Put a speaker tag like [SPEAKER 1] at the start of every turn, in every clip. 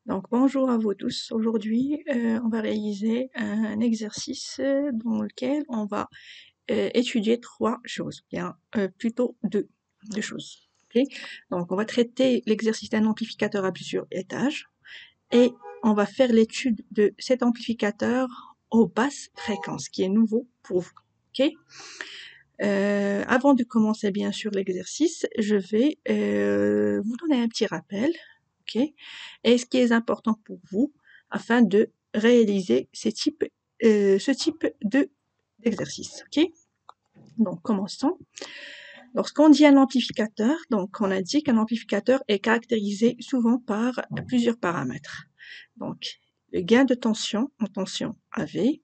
[SPEAKER 1] Donc bonjour à vous tous. Aujourd'hui, on va réaliser un exercice dans lequel on va étudier trois choses, bien plutôt deux choses. Ok. Donc on va traiter l'exercice d'un amplificateur à plusieurs étages et on va faire l'étude de cet amplificateur aux basses fréquences, qui est nouveau pour vous. Ok. Avant de commencer bien sûr l'exercice, je vais vous donner un petit rappel. Ok. Et ce qui est important pour vous afin de réaliser ce type d'exercice. Ok. Donc commençons. Lorsqu'on dit un amplificateur, donc on a dit qu'un amplificateur est caractérisé souvent par plusieurs paramètres. Donc le gain de tension en tension AV,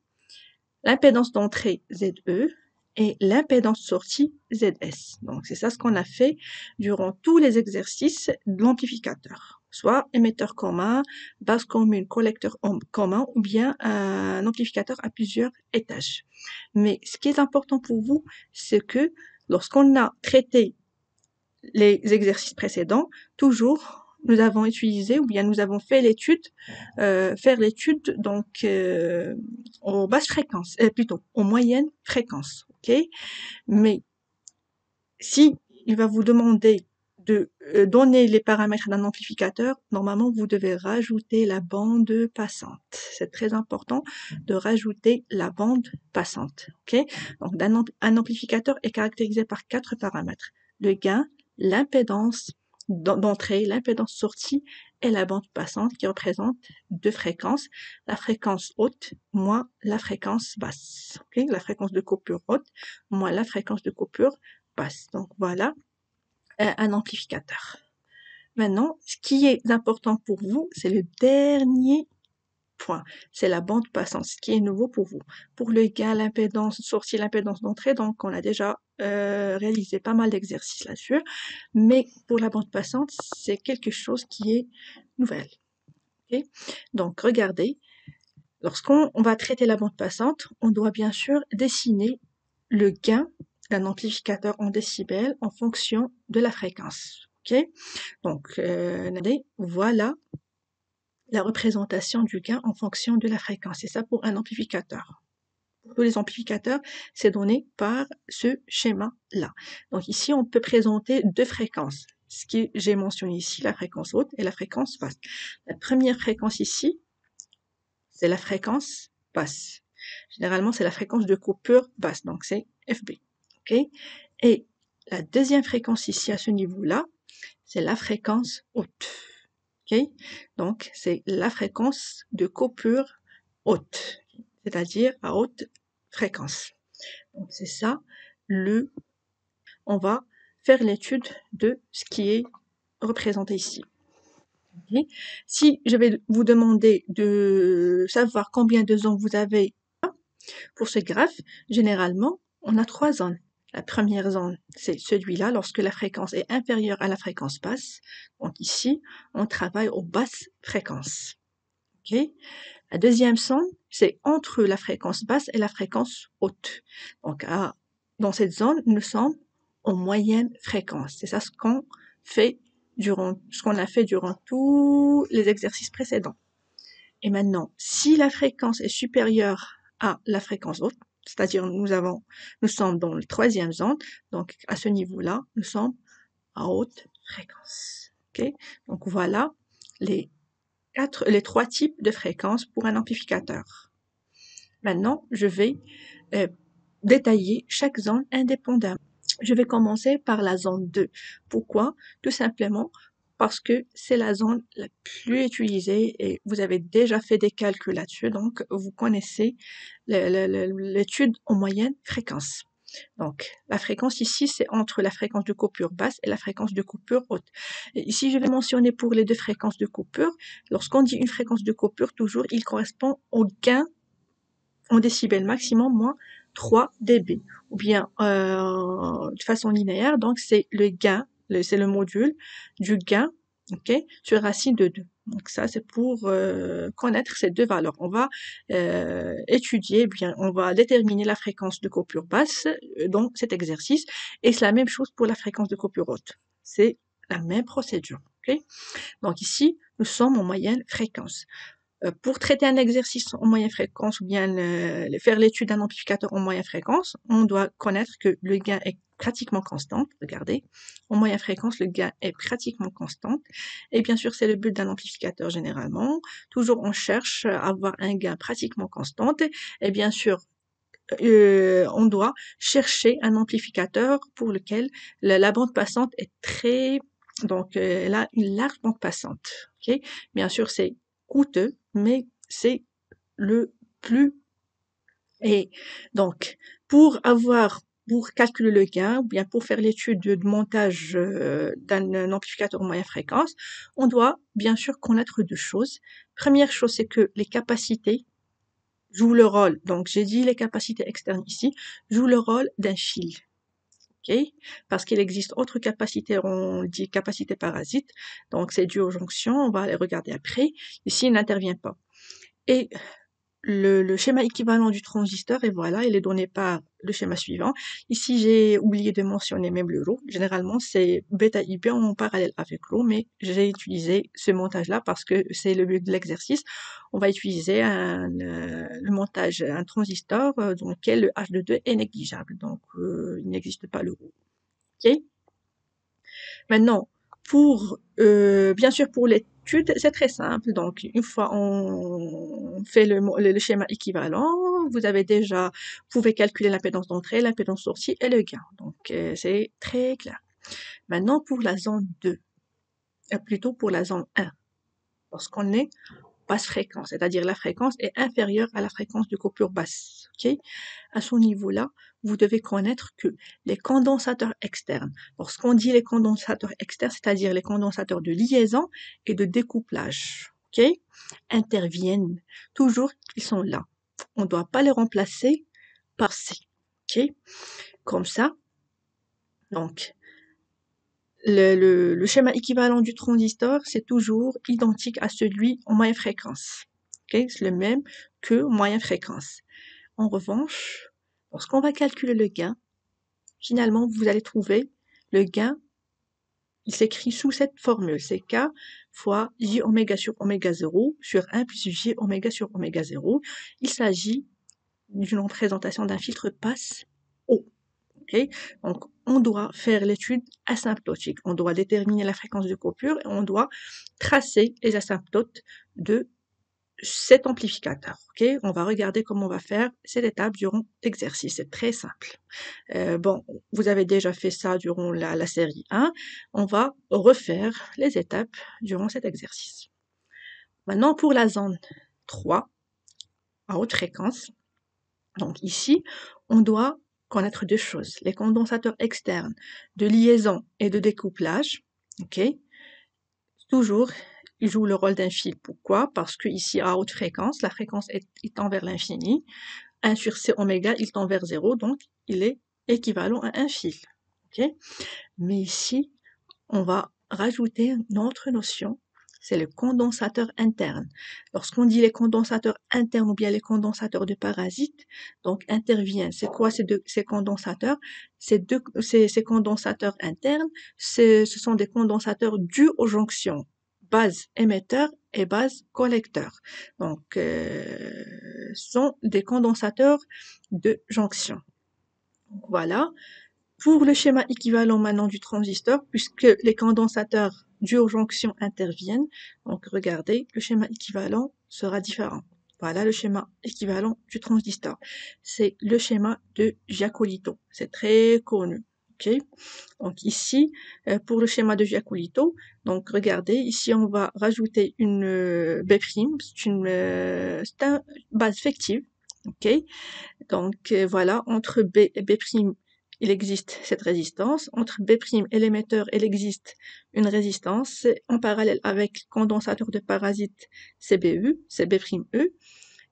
[SPEAKER 1] l'impédance d'entrée ZE et l'impédance sortie ZS. Donc c'est ça ce qu'on a fait durant tous les exercices de l'amplificateur, soit émetteur commun, base commune, collecteur commun ou bien un amplificateur à plusieurs étages. Mais ce qui est important pour vous, c'est que lorsqu'on a traité les exercices précédents, toujours nous avons utilisé ou bien nous avons fait l'étude, faire l'étude donc aux basses fréquences, plutôt aux moyennes fréquences, ok. Mais si il va vous demander de donner les paramètres d'un amplificateur, normalement vous devez rajouter la bande passante. C'est très important de rajouter la bande passante, ok. Donc un amplificateur est caractérisé par 4 paramètres: le gain, l'impédance d'entrée, l'impédance sortie et la bande passante qui représente deux fréquences, la fréquence haute moins la fréquence basse. Okay, la fréquence de coupure haute moins la fréquence de coupure basse. Donc voilà un amplificateur. Maintenant, ce qui est important pour vous, c'est le dernier point, c'est la bande passante, ce qui est nouveau pour vous. Pour le gain, l'impédance sortie, l'impédance d'entrée, donc on a déjà réalisé pas mal d'exercices là-dessus, mais pour la bande passante, c'est quelque chose qui est nouvelle. Okay. Donc regardez, lorsqu'on va traiter la bande passante, on doit bien sûr dessiner le gain d'un amplificateur en décibels en fonction de la fréquence. Okay. Donc voilà la représentation du gain en fonction de la fréquence. C'est ça pour un amplificateur. Pour tous les amplificateurs, c'est donné par ce schéma-là. Donc ici, on peut présenter deux fréquences. Ce que j'ai mentionné ici, la fréquence haute et la fréquence basse. La première fréquence ici, c'est la fréquence basse. Généralement, c'est la fréquence de coupure basse, donc c'est FB. Okay. Et la deuxième fréquence ici, à ce niveau-là, c'est la fréquence haute. Okay. Donc, c'est la fréquence de coupure haute, c'est-à-dire à haute fréquence. Donc, c'est ça, on va faire l'étude de ce qui est représenté ici. Okay. Si je vais vous demander de savoir combien de zones vous avez pour ce graphe, généralement, on a 3 zones. La première zone, c'est celui-là, lorsque la fréquence est inférieure à la fréquence basse. Donc ici, on travaille aux basses fréquences. Okay. La deuxième zone, c'est entre la fréquence basse et la fréquence haute. Donc dans cette zone, nous sommes aux moyennes fréquences. C'est ça ce qu'on a fait durant tous les exercices précédents. Et maintenant, si la fréquence est supérieure à la fréquence haute, c'est-à-dire nous sommes dans la troisième zone, donc à ce niveau-là, nous sommes à haute fréquence. Okay. Donc voilà les 3 types de fréquences pour un amplificateur. Maintenant, je vais détailler chaque zone indépendamment. Je vais commencer par la zone 2. Pourquoi? Tout simplement parce que c'est la zone la plus utilisée et vous avez déjà fait des calculs là-dessus, donc vous connaissez l'étude en moyenne fréquence. Donc, la fréquence ici, c'est entre la fréquence de coupure basse et la fréquence de coupure haute. Et ici, je vais mentionner pour les deux fréquences de coupure. Lorsqu'on dit une fréquence de coupure, toujours, il correspond au gain en décibels maximum moins 3 dB. Ou bien, de façon linéaire, donc c'est le gain, c'est le module du gain, ok, sur racine de 2. Donc ça, c'est pour connaître ces deux valeurs. On va étudier, bien, on va déterminer la fréquence de coupure basse dans cet exercice. Et c'est la même chose pour la fréquence de coupure haute. C'est la même procédure. Okay? Donc ici, nous sommes en moyenne fréquence. Pour traiter un exercice en moyenne fréquence ou bien faire l'étude d'un amplificateur en moyenne fréquence, on doit connaître que le gain est pratiquement constant. Regardez, en moyenne fréquence, le gain est pratiquement constant. Et bien sûr, c'est le but d'un amplificateur généralement. Toujours, on cherche à avoir un gain pratiquement constant. Et bien sûr, on doit chercher un amplificateur pour lequel la bande passante est très... Donc, elle a une large bande passante. Okay? Bien sûr, c'est coûteux, mais c'est le plus... Et donc, pour calculer le gain, ou bien pour faire l'étude de montage d'un amplificateur moyenne fréquence, on doit bien sûr connaître deux choses. Première chose, c'est que les capacités jouent le rôle, donc j'ai dit les capacités externes ici, jouent le rôle d'un fil. Okay? Parce qu'il existe autre capacité, on dit capacité parasite, donc c'est dû aux jonctions, on va les regarder après. Ici, il n'intervient pas. Et le schéma équivalent du transistor, et voilà, il est donné par le schéma suivant. Ici, j'ai oublié de mentionner même le ρ. Généralement, c'est bêta IB en parallèle avec ρ, mais j'ai utilisé ce montage-là parce que c'est le but de l'exercice. On va utiliser le montage, un transistor dans lequel le H de 2 est négligeable. Donc, il n'existe pas le ρ. OK? Maintenant, bien sûr, pour l'étude, c'est très simple. Donc, une fois on fait le schéma équivalent, vous pouvez calculer l'impédance d'entrée, l'impédance sortie et le gain. Donc, c'est très clair. Maintenant, pour la zone 2, plutôt pour la zone 1, lorsqu'on est basse fréquence, c'est-à-dire la fréquence est inférieure à la fréquence de coupure basse. Okay? À ce niveau-là, vous devez connaître que les condensateurs externes, lorsqu'on dit les condensateurs externes, c'est-à-dire les condensateurs de liaison et de découplage, okay, interviennent. Toujours, ils sont là. On ne doit pas les remplacer par C. Okay? Comme ça, donc, le schéma équivalent du transistor, c'est toujours identique à celui en moyenne fréquence. Okay? C'est le même que moyenne fréquence. En revanche, lorsqu'on va calculer le gain, finalement, vous allez trouver le gain, il s'écrit sous cette formule, c'est K fois J oméga sur oméga 0 sur 1 plus J oméga sur oméga 0. Il s'agit d'une représentation d'un filtre passe haut. Okay? Donc, on doit faire l'étude asymptotique. On doit déterminer la fréquence de coupure et on doit tracer les asymptotes de cet amplificateur. Okay? On va regarder comment on va faire cette étape durant l'exercice. C'est très simple. Bon, vous avez déjà fait ça durant la série 1. On va refaire les étapes durant cet exercice. Maintenant, pour la zone 3, à haute fréquence, donc ici, on doit connaître deux choses. Les condensateurs externes de liaison et de découplage, ok? Toujours, ils jouent le rôle d'un fil. Pourquoi? Parce que ici, à haute fréquence, la fréquence il tend vers l'infini. 1 sur C oméga, il tend vers 0, donc il est équivalent à un fil. Ok? Mais ici, on va rajouter une autre notion, c'est le condensateur interne. Lorsqu'on dit les condensateurs internes ou bien les condensateurs de parasites, donc interviennent. C'est quoi ces condensateurs? Ces condensateurs internes, ce sont des condensateurs dus aux jonctions base émetteur et base collecteur. Donc, ce sont des condensateurs de jonction. Donc, voilà. Pour le schéma équivalent maintenant du transistor, puisque les condensateurs dus aux jonctions interviennent, donc regardez, le schéma équivalent sera différent. Voilà le schéma équivalent du transistor. C'est le schéma de Giacolito. C'est très connu. Okay? Donc ici, pour le schéma de Giacolito, donc regardez, ici on va rajouter une B', c'est une base fictive. Okay? Donc voilà, entre B et B', il existe cette résistance. Entre B' et l'émetteur, il existe une résistance. En parallèle avec le condensateur de parasite CBE, c'est B'E.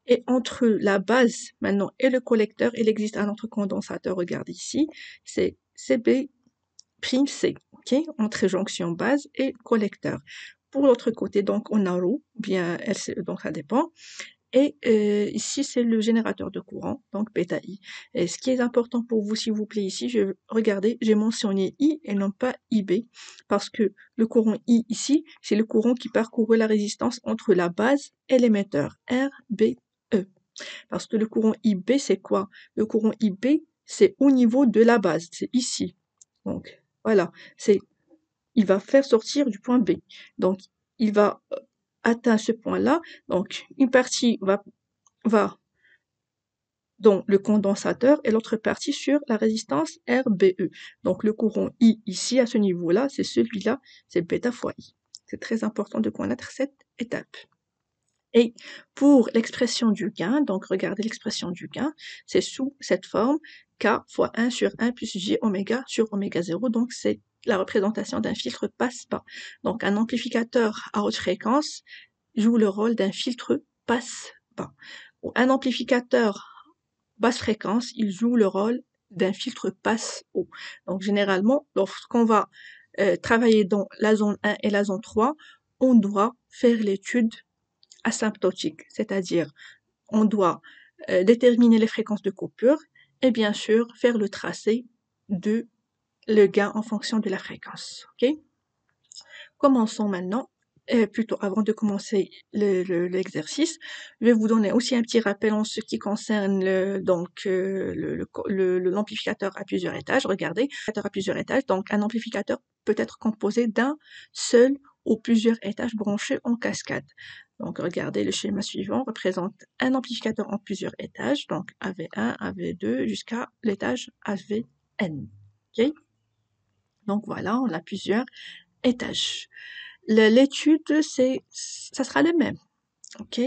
[SPEAKER 1] Et entre la base maintenant et le collecteur, il existe un autre condensateur, regardez ici, c'est CB'. C, ok, entre jonction base et collecteur. Pour l'autre côté, donc, on a ρ, bien, donc ça dépend. Et ici, c'est le générateur de courant, donc bêta I. Et ce qui est important pour vous, s'il vous plaît, ici, regardez, j'ai mentionné I et non pas IB, parce que le courant I ici, c'est le courant qui parcourt la résistance entre la base et l'émetteur, RBE. Parce que le courant IB, c'est quoi? Le courant IB, c'est au niveau de la base, c'est ici. Donc, voilà, il va faire sortir du point B. Donc, il va atteindre ce point-là. Donc, une partie va dans le condensateur et l'autre partie sur la résistance RBE. Donc, le courant I ici, à ce niveau-là, c'est celui-là, c'est bêta fois I. C'est très important de connaître cette étape. Et pour l'expression du gain, donc regardez l'expression du gain, c'est sous cette forme K fois 1 sur 1 plus J oméga sur oméga 0, donc c'est la représentation d'un filtre passe-pas. Donc un amplificateur à haute fréquence joue le rôle d'un filtre passe-pas. Un amplificateur basse fréquence, il joue le rôle d'un filtre passe-haut. Donc généralement, lorsqu'on va travailler dans la zone 1 et la zone 3, on doit faire l'étude asymptotique, c'est-à-dire on doit déterminer les fréquences de coupure et bien sûr faire le tracé de le gain en fonction de la fréquence. Ok? Commençons maintenant. Plutôt avant de commencer l'exercice, je vais vous donner aussi un petit rappel en ce qui concerne l'amplificateur à plusieurs étages. Regardez, amplificateur à plusieurs étages. Donc un amplificateur peut être composé d'un seul ou plusieurs étages branchés en cascade. Donc regardez, le schéma suivant représente un amplificateur en plusieurs étages, donc AV1, AV2 jusqu'à l'étage AVN. Okay? Donc voilà, on a plusieurs étages. L'étude, ça sera le même, ok?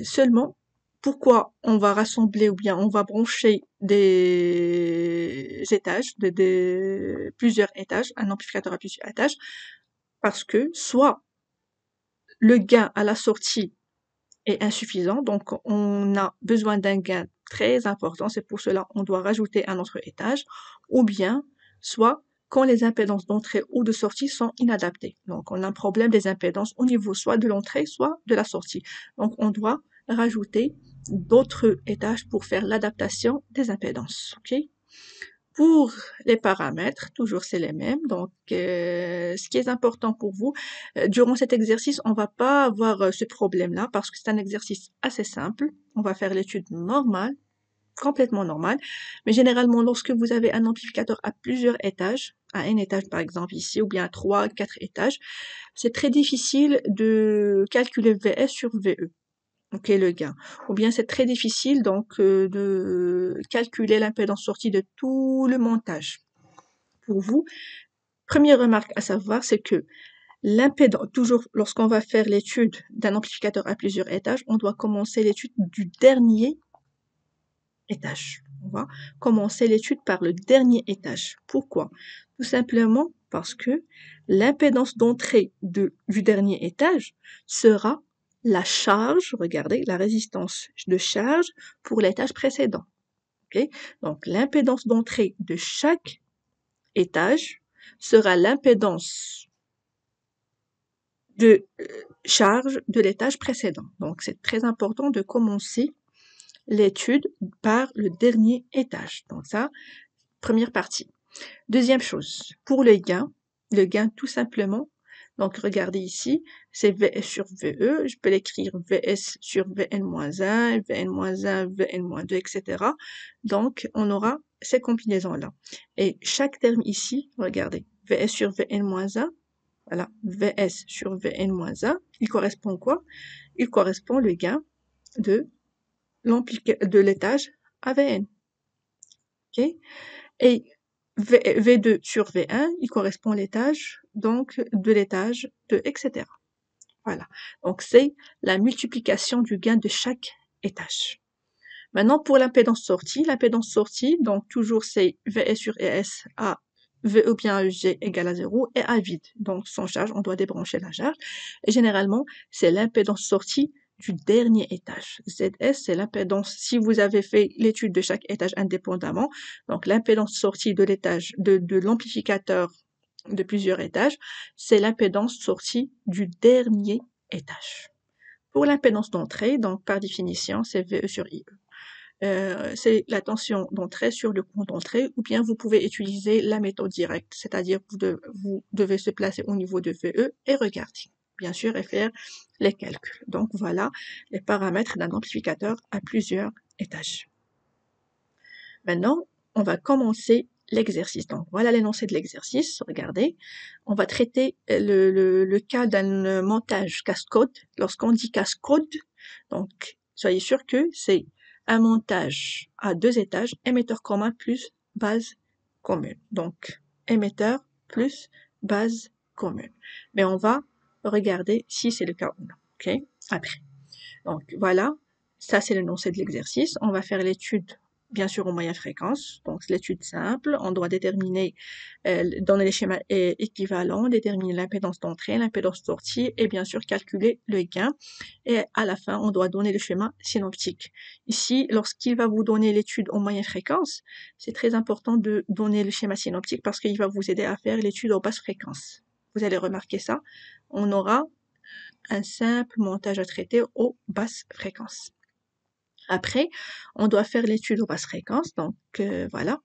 [SPEAKER 1] Seulement, pourquoi on va rassembler ou bien on va brancher des étages, plusieurs étages, un amplificateur à plusieurs étages, parce que soit le gain à la sortie est insuffisant, donc on a besoin d'un gain très important, c'est pour cela on doit rajouter un autre étage, ou bien soit quand les impédances d'entrée ou de sortie sont inadaptées. Donc on a un problème des impédances au niveau soit de l'entrée, soit de la sortie. Donc on doit rajouter d'autres étages pour faire l'adaptation des impédances. Ok? Pour les paramètres, toujours c'est les mêmes. Donc, ce qui est important pour vous, durant cet exercice, on va pas avoir ce problème-là parce que c'est un exercice assez simple. On va faire l'étude normale, complètement normale. Mais généralement, lorsque vous avez un amplificateur à plusieurs étages, à un étage par exemple ici, ou bien à 3, 4 étages, c'est très difficile de calculer VS sur VE. Ok, le gain. Ou bien c'est très difficile donc de calculer l'impédance sortie de tout le montage. Pour vous, première remarque à savoir, c'est que l'impédance, toujours lorsqu'on va faire l'étude d'un amplificateur à plusieurs étages, on doit commencer l'étude du dernier étage. On va commencer l'étude par le dernier étage. Pourquoi? Tout simplement parce que l'impédance d'entrée du dernier étage sera la charge, regardez, la résistance de charge pour l'étage précédent. Okay? Donc l'impédance d'entrée de chaque étage sera l'impédance de charge de l'étage précédent. Donc c'est très important de commencer l'étude par le dernier étage. Donc ça, première partie. Deuxième chose, pour le gain tout simplement, donc regardez ici, c'est VS sur VE, je peux l'écrire VS sur VN-1, VN-1, VN-2, etc. Donc on aura ces combinaisons-là. Et chaque terme ici, regardez, VS sur VN-1, voilà, VS sur VN-1, il correspond quoi? Il correspond le gain de l'étage AVN. Ok? Et V2 sur V1, il correspond à l'étage, donc de l'étage de etc. Voilà. Donc c'est la multiplication du gain de chaque étage. Maintenant pour l'impédance sortie, donc toujours c'est VS sur ES à VE bien EG égale à 0 et à vide. Donc sans charge, on doit débrancher la charge. Et généralement, c'est l'impédance sortie du dernier étage. ZS, c'est l'impédance, si vous avez fait l'étude de chaque étage indépendamment, donc l'impédance sortie de l'étage, de l'amplificateur de plusieurs étages, c'est l'impédance sortie du dernier étage. Pour l'impédance d'entrée, donc par définition, c'est VE sur IE. C'est la tension d'entrée sur le courant d'entrée, ou bien vous pouvez utiliser la méthode directe, c'est-à-dire vous devez se placer au niveau de VE et regarder, bien sûr, et faire les calculs. Donc voilà les paramètres d'un amplificateur à plusieurs étages. Maintenant, on va commencer l'exercice. Donc voilà l'énoncé de l'exercice, regardez. On va traiter le cas d'un montage cascade. Lorsqu'on dit cascade, donc soyez sûr que c'est un montage à 2 étages, émetteur commun plus base commune. Donc émetteur plus base commune. Mais on va regarder si c'est le cas ou non. OK? Après. Donc voilà, ça c'est l'énoncé de l'exercice. On va faire l'étude, bien sûr, en moyenne fréquence. Donc l'étude simple, on doit déterminer, donner les schémas équivalents, déterminer l'impédance d'entrée, l'impédance de sortie et bien sûr calculer le gain. Et à la fin, on doit donner le schéma synoptique. Ici, lorsqu'il va vous donner l'étude en moyenne fréquence, c'est très important de donner le schéma synoptique parce qu'il va vous aider à faire l'étude en basse fréquence. Vous allez remarquer ça. On aura un simple montage à traiter aux basses fréquences. Après, on doit faire l'étude aux basses fréquences, donc voilà.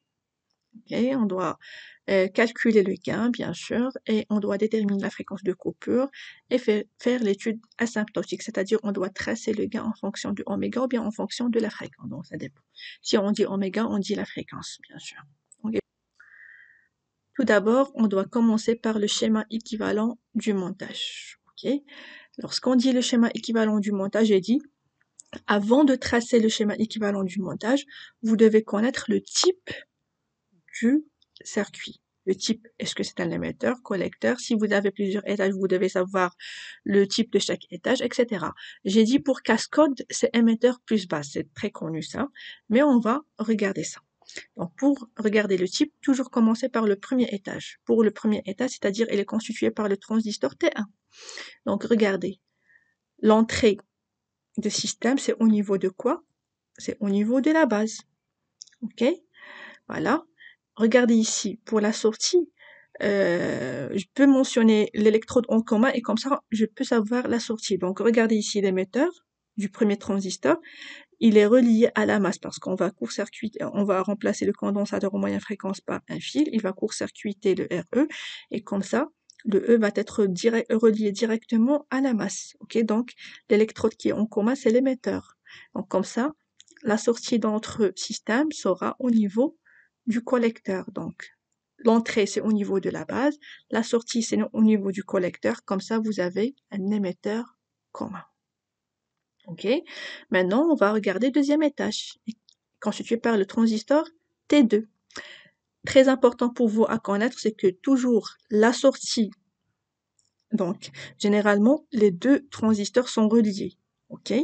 [SPEAKER 1] Okay. On doit calculer le gain, bien sûr, et on doit déterminer la fréquence de coupure et faire l'étude asymptotique, c'est-à-dire on doit tracer le gain en fonction du oméga ou bien en fonction de la fréquence, donc ça dépend. Si on dit oméga, on dit la fréquence, bien sûr. Okay. Tout d'abord, on doit commencer par le schéma équivalent du montage. Okay. Lorsqu'on dit le schéma équivalent du montage, j'ai dit, avant de tracer le schéma équivalent du montage, vous devez connaître le type du circuit. Le type, est-ce que c'est un émetteur, collecteur? Si vous avez plusieurs étages, vous devez savoir le type de chaque étage, etc. J'ai dit pour cascade, c'est émetteur plus base. C'est très connu ça. Mais on va regarder ça. Donc, pour regarder le type, toujours commencer par le premier étage. Pour le premier étage, c'est-à-dire il est constitué par le transistor T1. Donc, regardez. L'entrée de système, c'est au niveau de quoi? C'est au niveau de la base. OK? Voilà. Regardez ici, pour la sortie, je peux mentionner l'électrode en commun et comme ça, je peux savoir la sortie. Donc, regardez ici l'émetteur du premier transistor. Il est relié à la masse parce qu'on va court-circuiter, on va remplacer le condensateur en moyenne fréquence par un fil. Il va court-circuiter le RE et comme ça, le E va être relié directement à la masse. OK? Donc, l'électrode qui est en commun, c'est l'émetteur. Donc, comme ça, la sortie d'entre systèmes sera au niveau du collecteur. Donc, l'entrée, c'est au niveau de la base. La sortie, c'est au niveau du collecteur. Comme ça, vous avez un émetteur commun. OK? Maintenant, on va regarder deuxième étage, constitué par le transistor T2. Très important pour vous à connaître, c'est que toujours la sortie, donc généralement, les deux transistors sont reliés. OK?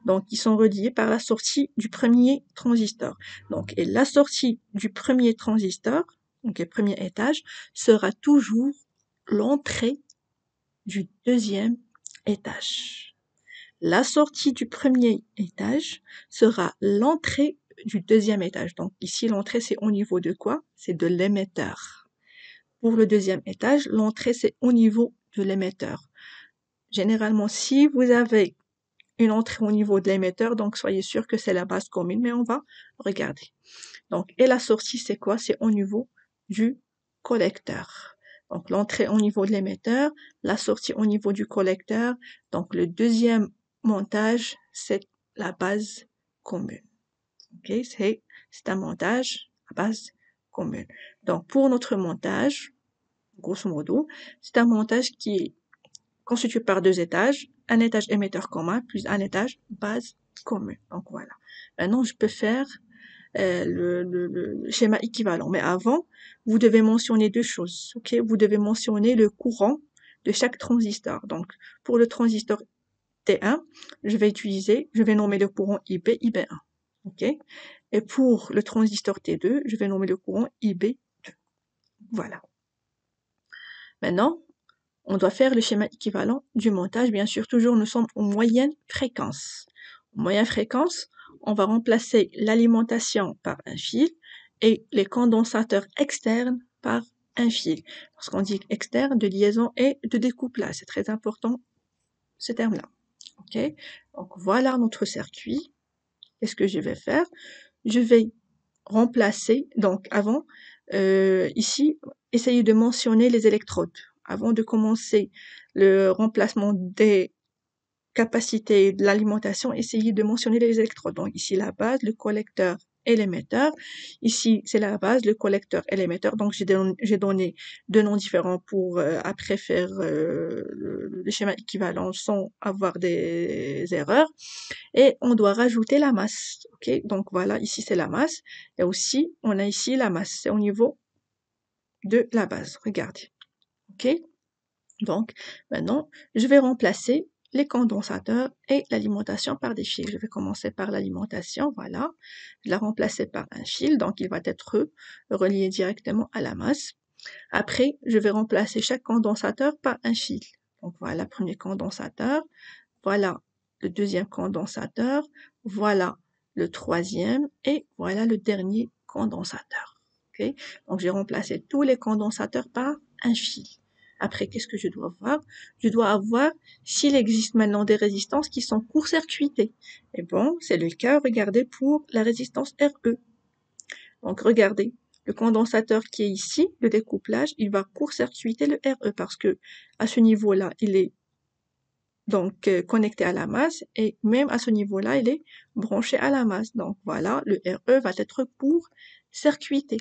[SPEAKER 1] Donc, ils sont reliés par la sortie du premier transistor. Donc, et la sortie du premier transistor, donc le premier étage, sera toujours l'entrée du deuxième étage. La sortie du premier étage sera l'entrée du deuxième étage. Donc, ici, l'entrée, c'est au niveau de quoi? C'est de l'émetteur. Pour le deuxième étage, l'entrée, c'est au niveau de l'émetteur. Généralement, si vous avez une entrée au niveau de l'émetteur, donc soyez sûr que c'est la base commune, mais on va regarder. Donc, et la sortie, c'est quoi? C'est au niveau du collecteur. Donc, l'entrée au niveau de l'émetteur, la sortie au niveau du collecteur. Donc, le deuxième montage, c'est la base commune. OK? C'est un montage à base commune. Donc, pour notre montage, grosso modo, c'est un montage qui est constitué par deux étages, un étage émetteur commun plus un étage base commune. Donc voilà. Maintenant, je peux faire le schéma équivalent. Mais avant, vous devez mentionner deux choses. Ok, vous devez mentionner le courant de chaque transistor. Donc, pour le transistor T1, je vais nommer le courant IB, IB1. Ok. Et pour le transistor T2, je vais nommer le courant IB2. Voilà. Maintenant, on doit faire le schéma équivalent du montage. Bien sûr, toujours, nous sommes en moyenne fréquence. En moyenne fréquence, on va remplacer l'alimentation par un fil et les condensateurs externes par un fil. Lorsqu'on dit externe, de liaison et de découplage, c'est très important ce terme-là. Ok, donc voilà notre circuit. Qu'est-ce que je vais faire? Je vais remplacer, donc avant, ici, essayer de mentionner les électrodes. Avant de commencer le remplacement des capacités de l'alimentation, essayez de mentionner les électrodes. Donc ici la base, le collecteur et l'émetteur. Ici c'est la base, le collecteur et l'émetteur. Donc j'ai donné deux noms différents pour après faire le schéma équivalent sans avoir des erreurs. Et on doit rajouter la masse. Ok, donc voilà, ici c'est la masse. Et aussi on a ici la masse. C'est au niveau de la base. Regardez. Ok. Donc, maintenant, je vais remplacer les condensateurs et l'alimentation par des fils. Je vais commencer par l'alimentation, voilà. Je la remplacer par un fil, donc il va être relié directement à la masse. Après, je vais remplacer chaque condensateur par un fil. Donc voilà, premier condensateur, voilà le deuxième condensateur, voilà le troisième et voilà le dernier condensateur. Okay? Donc j'ai remplacé tous les condensateurs par un fil. Après, qu'est-ce que je dois voir? Je dois avoir s'il existe maintenant des résistances qui sont court-circuitées. Et bon, c'est le cas, regardez, pour la résistance RE. Donc regardez, le condensateur qui est ici, le découplage, il va court-circuiter le RE parce que à ce niveau-là, il est donc connecté à la masse et même à ce niveau-là, il est branché à la masse. Donc voilà, le RE va être court-circuité.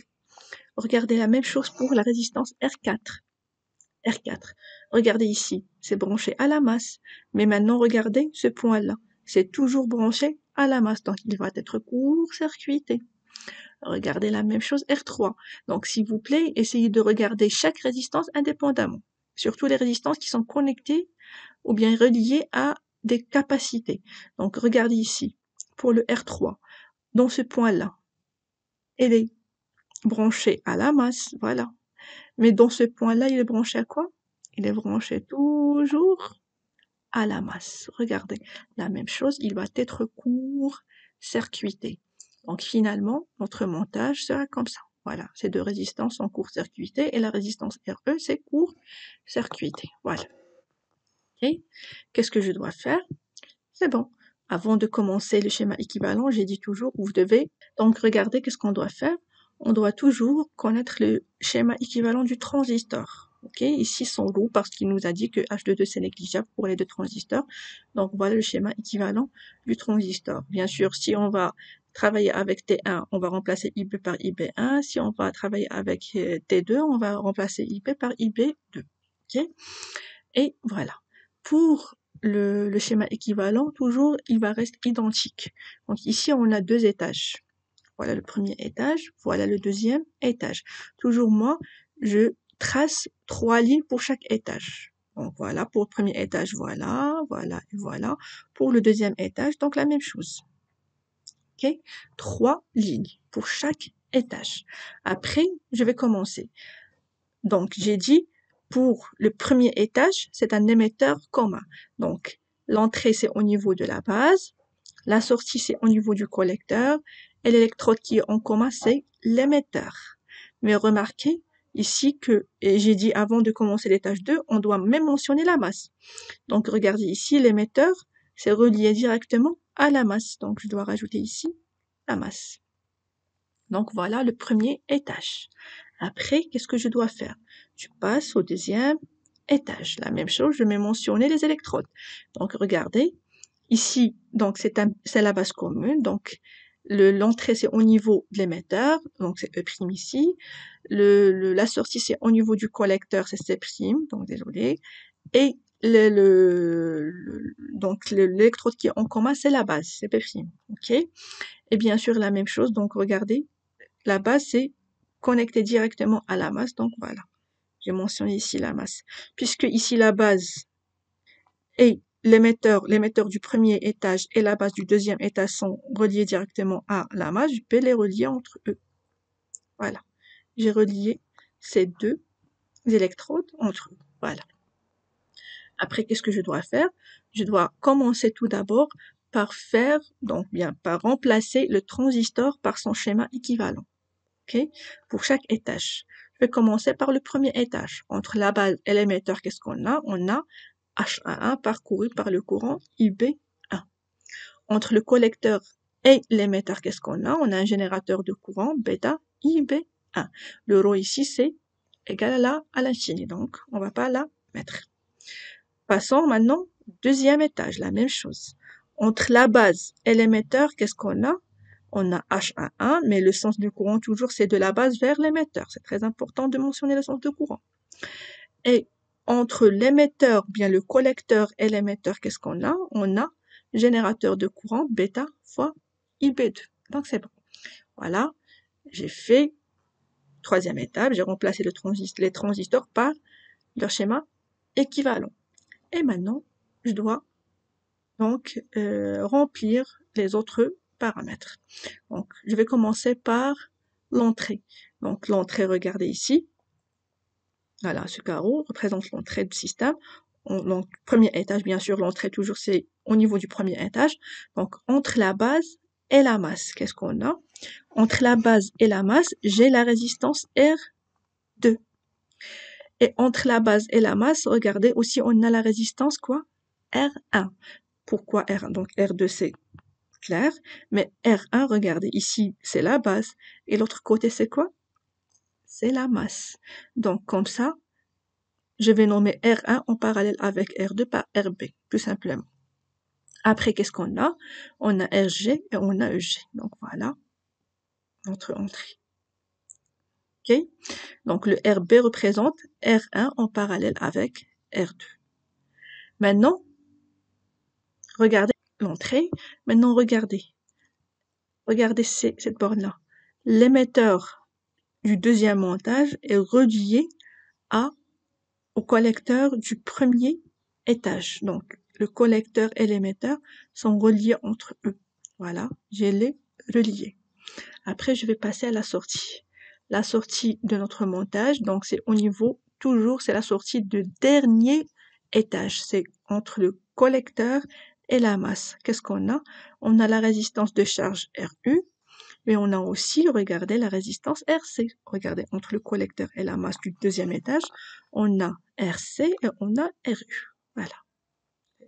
[SPEAKER 1] Regardez la même chose pour la résistance R4. R4. Regardez ici, c'est branché à la masse. Mais maintenant, regardez ce point-là. C'est toujours branché à la masse, donc il va être court-circuité. Regardez la même chose R3. Donc s'il vous plaît, essayez de regarder chaque résistance indépendamment. Surtout les résistances qui sont connectées ou bien reliées à des capacités. Donc regardez ici, pour le R3, dans ce point-là, il est branché à la masse, voilà. Mais dans ce point-là, il est branché à quoi? Il est branché toujours à la masse. Regardez, la même chose, il va être court-circuité. Donc finalement, notre montage sera comme ça. Voilà, ces deux résistances sont court-circuitées et la résistance RE, c'est court-circuité. Voilà. Okay. Qu'est-ce que je dois faire? C'est bon. Avant de commencer le schéma équivalent, j'ai dit toujours, vous devez donc regarder qu'est-ce qu'on doit faire. On doit toujours connaître le schéma équivalent du transistor. Ok, ici son lot parce qu'il nous a dit que H22 c'est négligeable pour les deux transistors. Donc voilà le schéma équivalent du transistor. Bien sûr, si on va travailler avec T1, on va remplacer IB par IB1. Si on va travailler avec T2, on va remplacer IB par IB2. Ok, et voilà. Pour le schéma équivalent, toujours, il va rester identique. Donc ici, on a deux étages. Voilà le premier étage, voilà le deuxième étage. Toujours moi, je trace 3 lignes pour chaque étage. Donc voilà, pour le premier étage, voilà, voilà et voilà. Pour le deuxième étage, donc la même chose. Ok, 3 lignes pour chaque étage. Après, je vais commencer. Donc j'ai dit, pour le premier étage, c'est un émetteur commun. Donc l'entrée, c'est au niveau de la base, la sortie, c'est au niveau du collecteur, et l'électrode qui est en commun, c'est l'émetteur. Mais remarquez ici que, et j'ai dit avant de commencer l'étage 2, on doit même mentionner la masse. Donc regardez ici, l'émetteur, c'est relié directement à la masse. Donc je dois rajouter ici la masse. Donc voilà le premier étage. Après, qu'est-ce que je dois faire? Je passe au deuxième étage. La même chose, je vais mentionner les électrodes. Donc regardez, ici, donc c'est la base commune. Donc l'entrée c'est au niveau de l'émetteur, donc c'est E' ici. La sortie c'est au niveau du collecteur, c'est C', donc désolé. Et donc l'électrode qui est en commun, c'est la base, c'est P'. Ok? Et bien sûr la même chose. Donc regardez, la base c'est connecté directement à la masse. Donc voilà, j'ai mentionné ici la masse. Puisque ici la base et l'émetteur du premier étage et la base du deuxième étage sont reliés directement à la masse, je peux les relier entre eux. Voilà, j'ai relié ces deux électrodes entre eux. Voilà. Après, qu'est-ce que je dois faire? Je dois commencer tout d'abord par faire, donc bien, par remplacer le transistor par son schéma équivalent. Ok? Pour chaque étage. Je vais commencer par le premier étage. Entre la base et l'émetteur, qu'est-ce qu'on a? On a H11 parcouru par le courant IB1. Entre le collecteur et l'émetteur, qu'est-ce qu'on a? On a un générateur de courant bêta IB1. Le rho ici, c'est égal à l'infini, donc on ne va pas la mettre. Passons maintenant, deuxième étage, la même chose. Entre la base et l'émetteur, qu'est-ce qu'on a? On a H11, mais le sens du courant, toujours, c'est de la base vers l'émetteur. C'est très important de mentionner le sens de courant. Et entre l'émetteur, bien le collecteur et l'émetteur, qu'est-ce qu'on a? On a générateur de courant bêta fois IB2. Donc c'est bon. Voilà, j'ai fait troisième étape, j'ai remplacé les transistors par leur schéma équivalent. Et maintenant, je dois donc remplir les autres paramètres. Donc, je vais commencer par l'entrée. Donc, l'entrée, regardez ici. Voilà, ce carreau représente l'entrée du système. Donc, premier étage, bien sûr, l'entrée toujours, c'est au niveau du premier étage. Donc, entre la base et la masse, qu'est-ce qu'on a? Entre la base et la masse, j'ai la résistance R2. Et entre la base et la masse, regardez aussi, on a la résistance quoi? R1. Pourquoi R1? Donc, R2, c'est clair. Mais R1, regardez, ici, c'est la base. Et l'autre côté, c'est quoi? C'est la masse. Donc, comme ça, je vais nommer R1 en parallèle avec R2 par RB, tout simplement. Après, qu'est-ce qu'on a? On a RG et on a EG. Donc, voilà notre entrée. OK? Donc, le RB représente R1 en parallèle avec R2. Maintenant, regardez l'entrée. Maintenant, regardez cette borne-là. L'émetteur du deuxième montage est relié au collecteur du premier étage. Donc, le collecteur et l'émetteur sont reliés entre eux. Voilà, je les reliés. Après, je vais passer à la sortie. La sortie de notre montage, donc c'est au niveau, toujours, c'est la sortie de dernier étage. C'est entre le collecteur et la masse. Qu'est-ce qu'on a? On a la résistance de charge RU, mais on a aussi, regardez, la résistance RC. Regardez, entre le collecteur et la masse du deuxième étage, on a RC et on a RU. Voilà.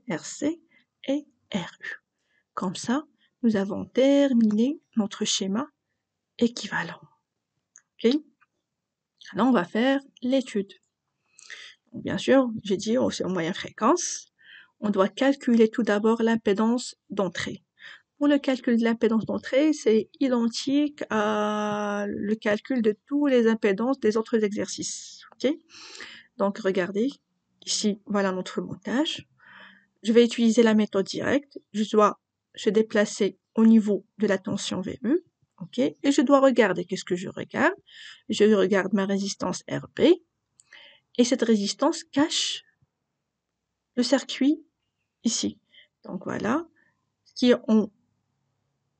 [SPEAKER 1] RC et RU. Comme ça, nous avons terminé notre schéma équivalent. OK? Alors, on va faire l'étude. Bien sûr, j'ai dit, c'est en moyenne fréquence. On doit calculer tout d'abord l'impédance d'entrée. Pour le calcul de l'impédance d'entrée, c'est identique à le calcul de tous les impédances des autres exercices. OK? Donc, regardez, ici, voilà notre montage. Je vais utiliser la méthode directe. Je dois se déplacer au niveau de la tension VE. OK? Et je dois regarder. Qu'est-ce que je regarde? Je regarde ma résistance RB. Et cette résistance cache le circuit ici. Donc, voilà. Ce qui est en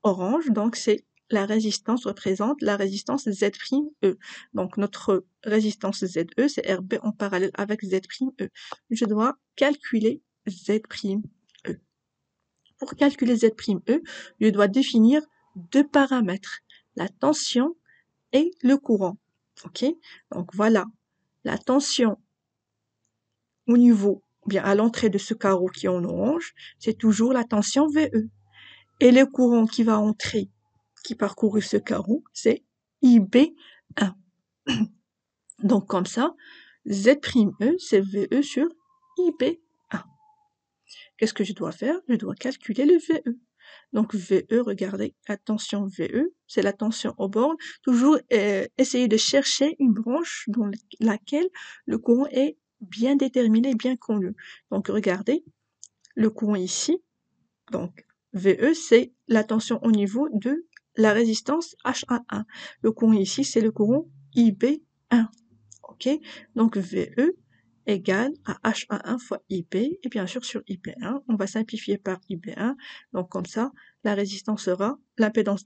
[SPEAKER 1] orange, donc c'est la résistance représente la résistance Z'E. Donc notre résistance ZE, c'est RB en parallèle avec Z'E. Je dois calculer Z'E. Pour calculer Z'E, je dois définir deux paramètres, la tension et le courant. OK? Donc voilà, la tension au niveau, bien à l'entrée de ce carreau qui est en orange, c'est toujours la tension VE. Et le courant qui va entrer, qui parcourt ce carreau, c'est IB1. Donc comme ça, Z'E, c'est VE sur IB1. Qu'est-ce que je dois faire? Je dois calculer le VE. Donc VE, regardez, la tension VE, c'est la tension aux bornes. Toujours essayer de chercher une branche dans laquelle le courant est bien déterminé, bien connu. Donc regardez, le courant ici, donc VE, c'est la tension au niveau de la résistance H11. Le courant ici, c'est le courant IB1. OK? Donc VE égale à H11 fois IB. Et bien sûr, sur IB1, on va simplifier par IB1. Donc comme ça, la résistance sera, l'impédance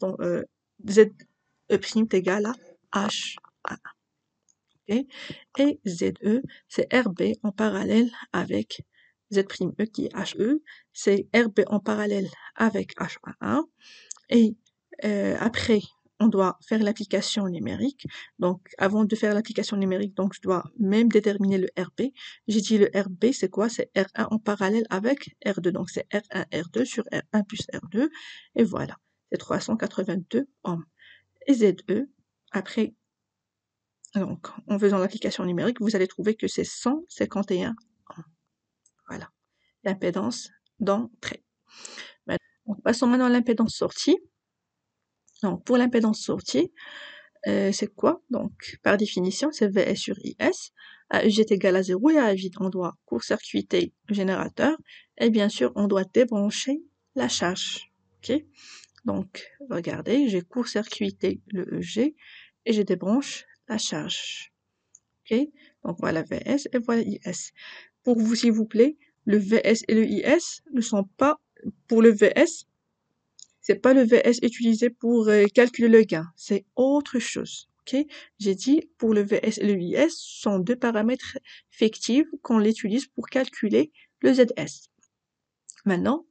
[SPEAKER 1] ZE' est égale à H11. Okay? Et ZE, c'est RB en parallèle avec Z'E qui est HE, c'est RB en parallèle avec H11. Et après, on doit faire l'application numérique. Donc, avant de faire l'application numérique, donc je dois même déterminer le RB. J'ai dit le RB, c'est quoi? C'est R1 en parallèle avec R2. Donc, c'est R1, R2 sur R1 plus R2. Et voilà, c'est 382 ohms. Et ZE, après, donc, en faisant l'application numérique, vous allez trouver que c'est 151 ohms. Voilà, l'impédance d'entrée. Donc, passons maintenant à l'impédance sortie. Donc, pour l'impédance sortie, c'est quoi? Donc, par définition, c'est VS sur IS. AEG est égal à 0 et à vide, on doit court-circuiter le générateur et bien sûr, on doit débrancher la charge. Ok? Donc, regardez, j'ai court-circuité le EG et je débranche la charge. Ok? Donc, voilà VS et voilà IS. Pour vous, s'il vous plaît, le VS et le IS ne sont pas, pour le VS, c'est pas le VS utilisé pour calculer le gain, c'est autre chose. Ok? J'ai dit pour le VS et le IS sont deux paramètres fictifs qu'on utilise pour calculer le ZS. Maintenant,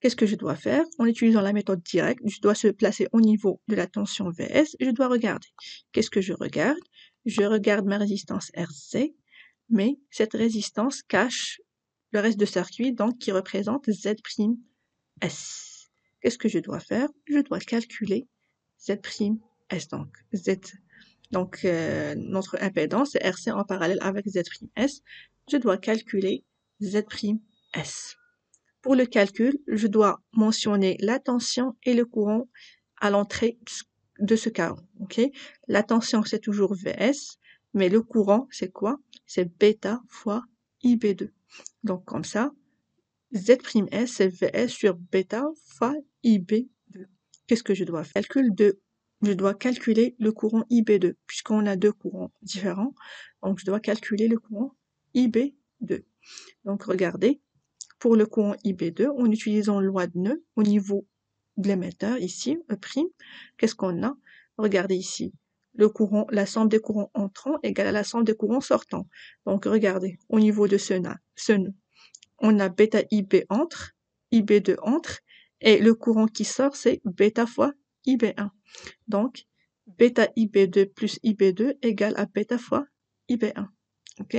[SPEAKER 1] qu'est-ce que je dois faire? En utilisant la méthode directe, je dois se placer au niveau de la tension VS et je dois regarder. Qu'est-ce que je regarde? Je regarde ma résistance RC, mais cette résistance cache le reste de circuit, donc qui représente Z'. S. Qu'est-ce que je dois faire? Je dois calculer Z', S. Donc, Z. Donc, notre impédance, c'est RC en parallèle avec Z', S. Je dois calculer Z', S. Pour le calcul, je dois mentionner la tension et le courant à l'entrée de ce carreau. Ok? La tension, c'est toujours VS, mais le courant, c'est quoi? C'est bêta fois IB2. Donc, comme ça, Z', c'est VS sur bêta fois IB2. Qu'est-ce que je dois faire? Je dois calculer le courant IB2, puisqu'on a deux courants différents. Donc, je dois calculer le courant IB2. Donc, regardez, pour le courant IB2, en utilisant loi de nœud au niveau de l'émetteur, ici, E', qu'est-ce qu'on a? Regardez ici, le courant, la somme des courants entrants égale à la somme des courants sortants. Donc, regardez, au niveau de ce nœud, on a bêta IB entre, IB2 entre, et le courant qui sort, c'est bêta fois IB1. Donc, bêta IB2 plus IB2 égale à bêta fois IB1. OK?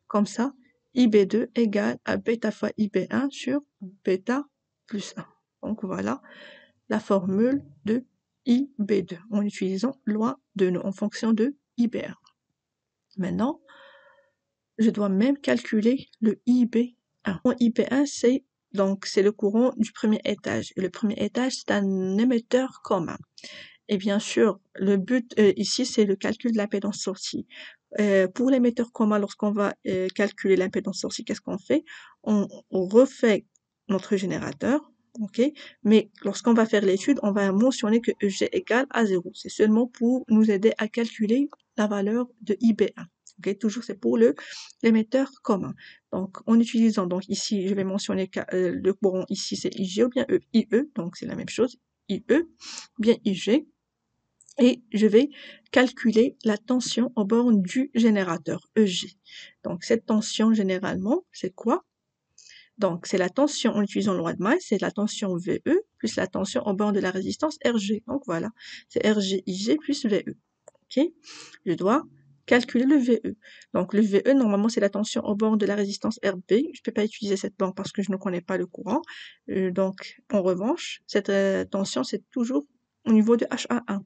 [SPEAKER 1] Comme ça, IB2 égale à bêta fois IB1 sur bêta plus 1. Donc, voilà la formule de IB2 en utilisant loi de nœud en fonction de IB1. Maintenant, je dois même calculer le IB1. IB1, c'est le courant du premier étage. Et le premier étage, c'est un émetteur commun. Et bien sûr, le but ici, c'est le calcul de l'impédance sortie. Pour l'émetteur commun, lorsqu'on va calculer l'impédance sortie, qu'est-ce qu'on fait? On refait notre générateur, ok? Mais lorsqu'on va faire l'étude, on va mentionner que EG égale à 0. C'est seulement pour nous aider à calculer la valeur de IB1. Okay? Toujours, c'est pour l'émetteur commun. Donc, en utilisant, donc ici, je vais mentionner que le courant ici, c'est IG ou bien IE, donc c'est la même chose, IE, bien IG. Et je vais calculer la tension aux bornes du générateur, EG. Donc, cette tension, généralement, c'est quoi? Donc, c'est la tension en utilisant le loi de Maille, c'est la tension VE plus la tension aux bornes de la résistance RG. Donc, voilà, c'est RG, IG plus VE. OK? Je dois calculer le VE. Donc, le VE, normalement, c'est la tension aux bornes de la résistance RB. Je ne peux pas utiliser cette borne parce que je ne connais pas le courant. Donc, en revanche, cette tension, c'est toujours au niveau de HA1.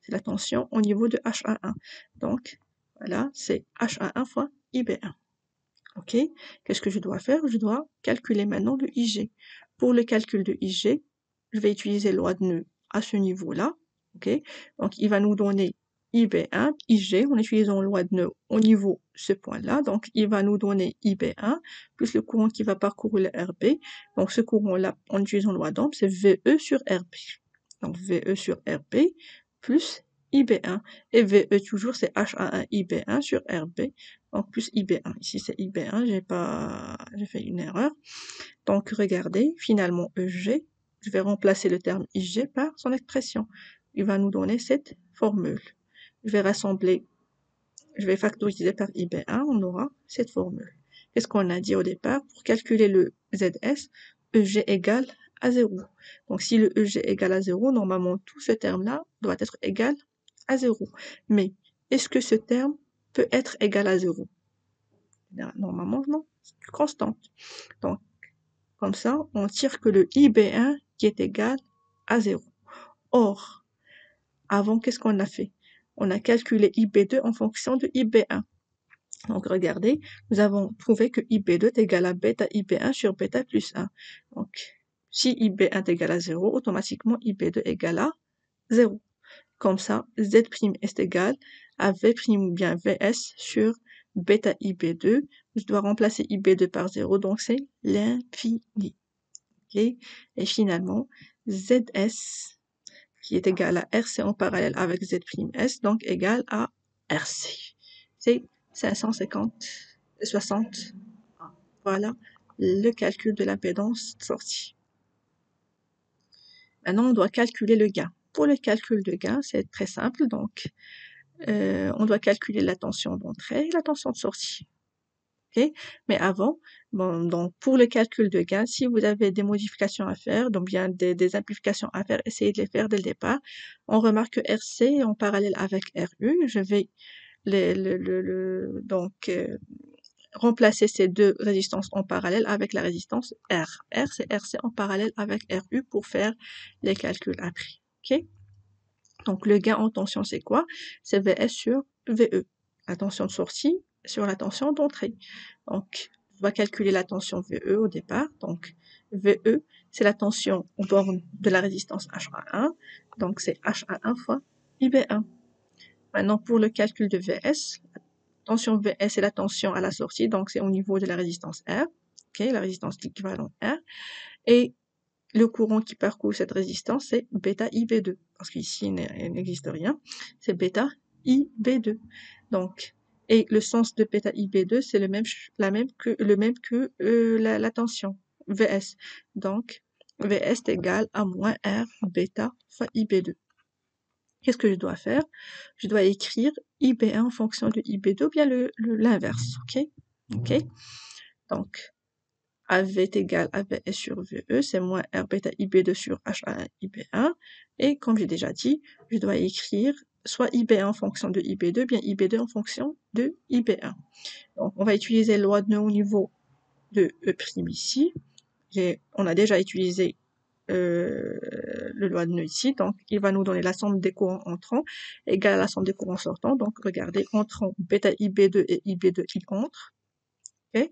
[SPEAKER 1] C'est la tension au niveau de HA1. Donc, voilà, c'est HA1 fois IB1. OK? Qu'est-ce que je dois faire? Je dois calculer maintenant le IG. Pour le calcul de IG, je vais utiliser la loi de nœud à ce niveau-là. OK? Donc, il va nous donner IB1, IG, en utilisant la loi de nœud au niveau de ce point-là. Donc, il va nous donner IB1, plus le courant qui va parcourir le RB. Donc, ce courant-là, en utilisant la loi d'Ohm, c'est VE sur RB. Donc, VE sur RB, plus IB1. Et VE toujours, c'est HA1 IB1 sur RB. Donc, plus IB1. Ici, c'est IB1, j'ai fait une erreur. Donc, regardez, finalement, EG, je vais remplacer le terme IG par son expression. Il va nous donner cette formule. Je vais rassembler, je vais factoriser par IB1, on aura cette formule. Qu'est-ce qu'on a dit au départ? Pour calculer le ZS, EG égale à 0. Donc, si le EG est égal à 0, normalement, tout ce terme-là doit être égal à 0. Mais, est-ce que ce terme peut être égal à 0? Normalement, non, c'est une constante. Donc, comme ça, on tire que le IB1 qui est égal à 0. Or, avant, qu'est-ce qu'on a fait? On a calculé IB2 en fonction de IB1. Donc, regardez, nous avons trouvé que IB2 est égal à bêta IB1 sur bêta plus 1. Donc, si IB1 est égal à 0, automatiquement IB2 est égal à 0. Comme ça, Z' est égal à V' ou bien VS sur bêta IB2. Je dois remplacer IB2 par 0, donc c'est l'infini. Okay? Et finalement, ZS qui est égal à RC en parallèle avec Z'S, donc égal à RC. C'est 550/60. Voilà le calcul de l'impédance sortie. Maintenant, on doit calculer le gain. Pour le calcul de gain, c'est très simple. Donc, on doit calculer la tension d'entrée et la tension de sortie. Okay? Mais avant, bon, donc pour le calcul de gain, si vous avez des modifications à faire, donc bien des amplifications à faire, essayez de les faire dès le départ. On remarque que RC est en parallèle avec RU. Je vais remplacer ces deux résistances en parallèle avec la résistance R. R, c'est RC en parallèle avec RU pour faire les calculs après. Okay? Donc, le gain en tension, c'est quoi? C'est VS sur VE. La tension de sortie sur la tension d'entrée. Donc, on va calculer la tension VE au départ. Donc, VE, c'est la tension aux bornes de la résistance HA1. Donc, c'est HA1 fois IB1. Maintenant, pour le calcul de VS, la tension VS, c'est la tension à la sortie. Donc, c'est au niveau de la résistance R. Okay, la résistance équivalente R. Et le courant qui parcourt cette résistance, c'est bêta IB2. Parce qu'ici, il n'existe rien. C'est bêta IB2. Donc, et le sens de bêta IB2, c'est le même que la tension, VS. Donc, VS est égal à moins R bêta fois IB2. Qu'est-ce que je dois faire? Je dois écrire IB1 en fonction de IB2 ou bien l'inverse. OK? Donc, AV est égal à VS sur VE, c'est moins R bêta IB2 sur HA1 IB1. Et comme j'ai déjà dit, je dois écrire soit IB1 en fonction de IB2, bien IB2 en fonction de IB1. Donc, on va utiliser la loi de Newton au niveau de E' ici. On a déjà utilisé le loi de Newton ici, donc il va nous donner la somme des courants entrants égale à la somme des courants sortants. Donc, regardez, entrant bêta IB2 et IB2, ils entrent. Okay?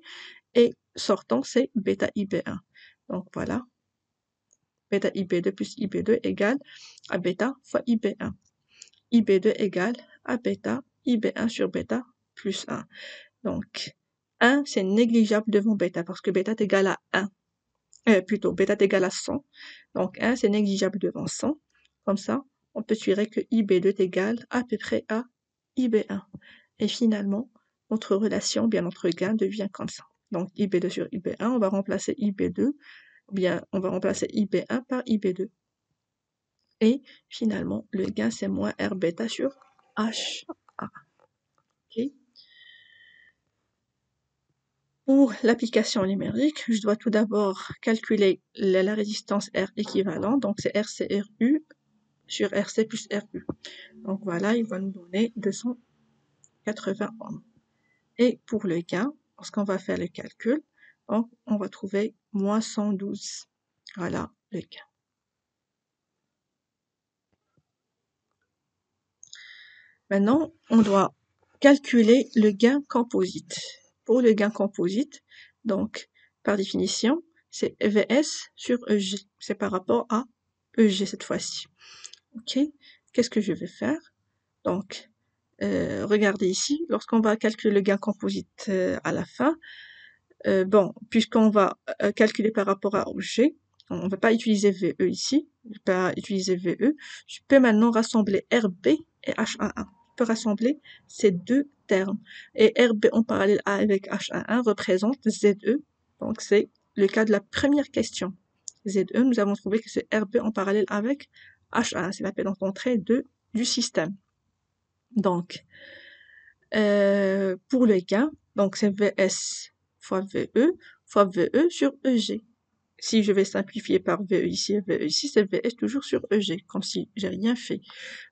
[SPEAKER 1] Et sortant, c'est bêta IB1. Donc voilà, bêta IB2 plus IB2 égale à bêta fois IB1. IB2 égale à bêta IB1 sur bêta plus 1. Donc, 1, c'est négligeable devant bêta parce que bêta est égal à 1. Plutôt, bêta est égal à 100. Donc, 1, c'est négligeable devant 100. Comme ça, on peut tirer que IB2 est égal à peu près à IB1. Et finalement, notre relation, bien notre gain devient comme ça. Donc, IB2 sur IB1, on va remplacer IB2, ou bien on va remplacer IB1 par IB2. Et finalement, le gain, c'est moins R bêta sur HA. Okay. Pour l'application numérique, je dois tout d'abord calculer la résistance R équivalente, donc c'est RCRU sur RC plus RU. Donc voilà, il va nous donner 280 ohms. Et pour le gain, lorsqu'on va faire le calcul, donc on va trouver moins 112. Voilà le gain. Maintenant, on doit calculer le gain composite. Pour le gain composite, donc par définition, c'est VS sur EG. C'est par rapport à EG cette fois-ci. Ok, qu'est-ce que je vais faire? Donc, regardez ici, lorsqu'on va calculer le gain composite à la fin, bon, puisqu'on va calculer par rapport à EG, on ne va pas utiliser VE ici, je ne vais pas utiliser VE, je peux maintenant rassembler RB et HA1. Je peux rassembler ces deux termes. Et RB en parallèle avec HA1 représente ZE, donc c'est le cas de la première question. ZE, nous avons trouvé que c'est RB en parallèle avec HA1, c'est l'appellation d'entrée du système. Donc, pour le gain, donc c'est VS fois VE sur EG. si je vais simplifier par VE ici et VE ici, c'est VS toujours sur EG, comme si j'ai rien fait.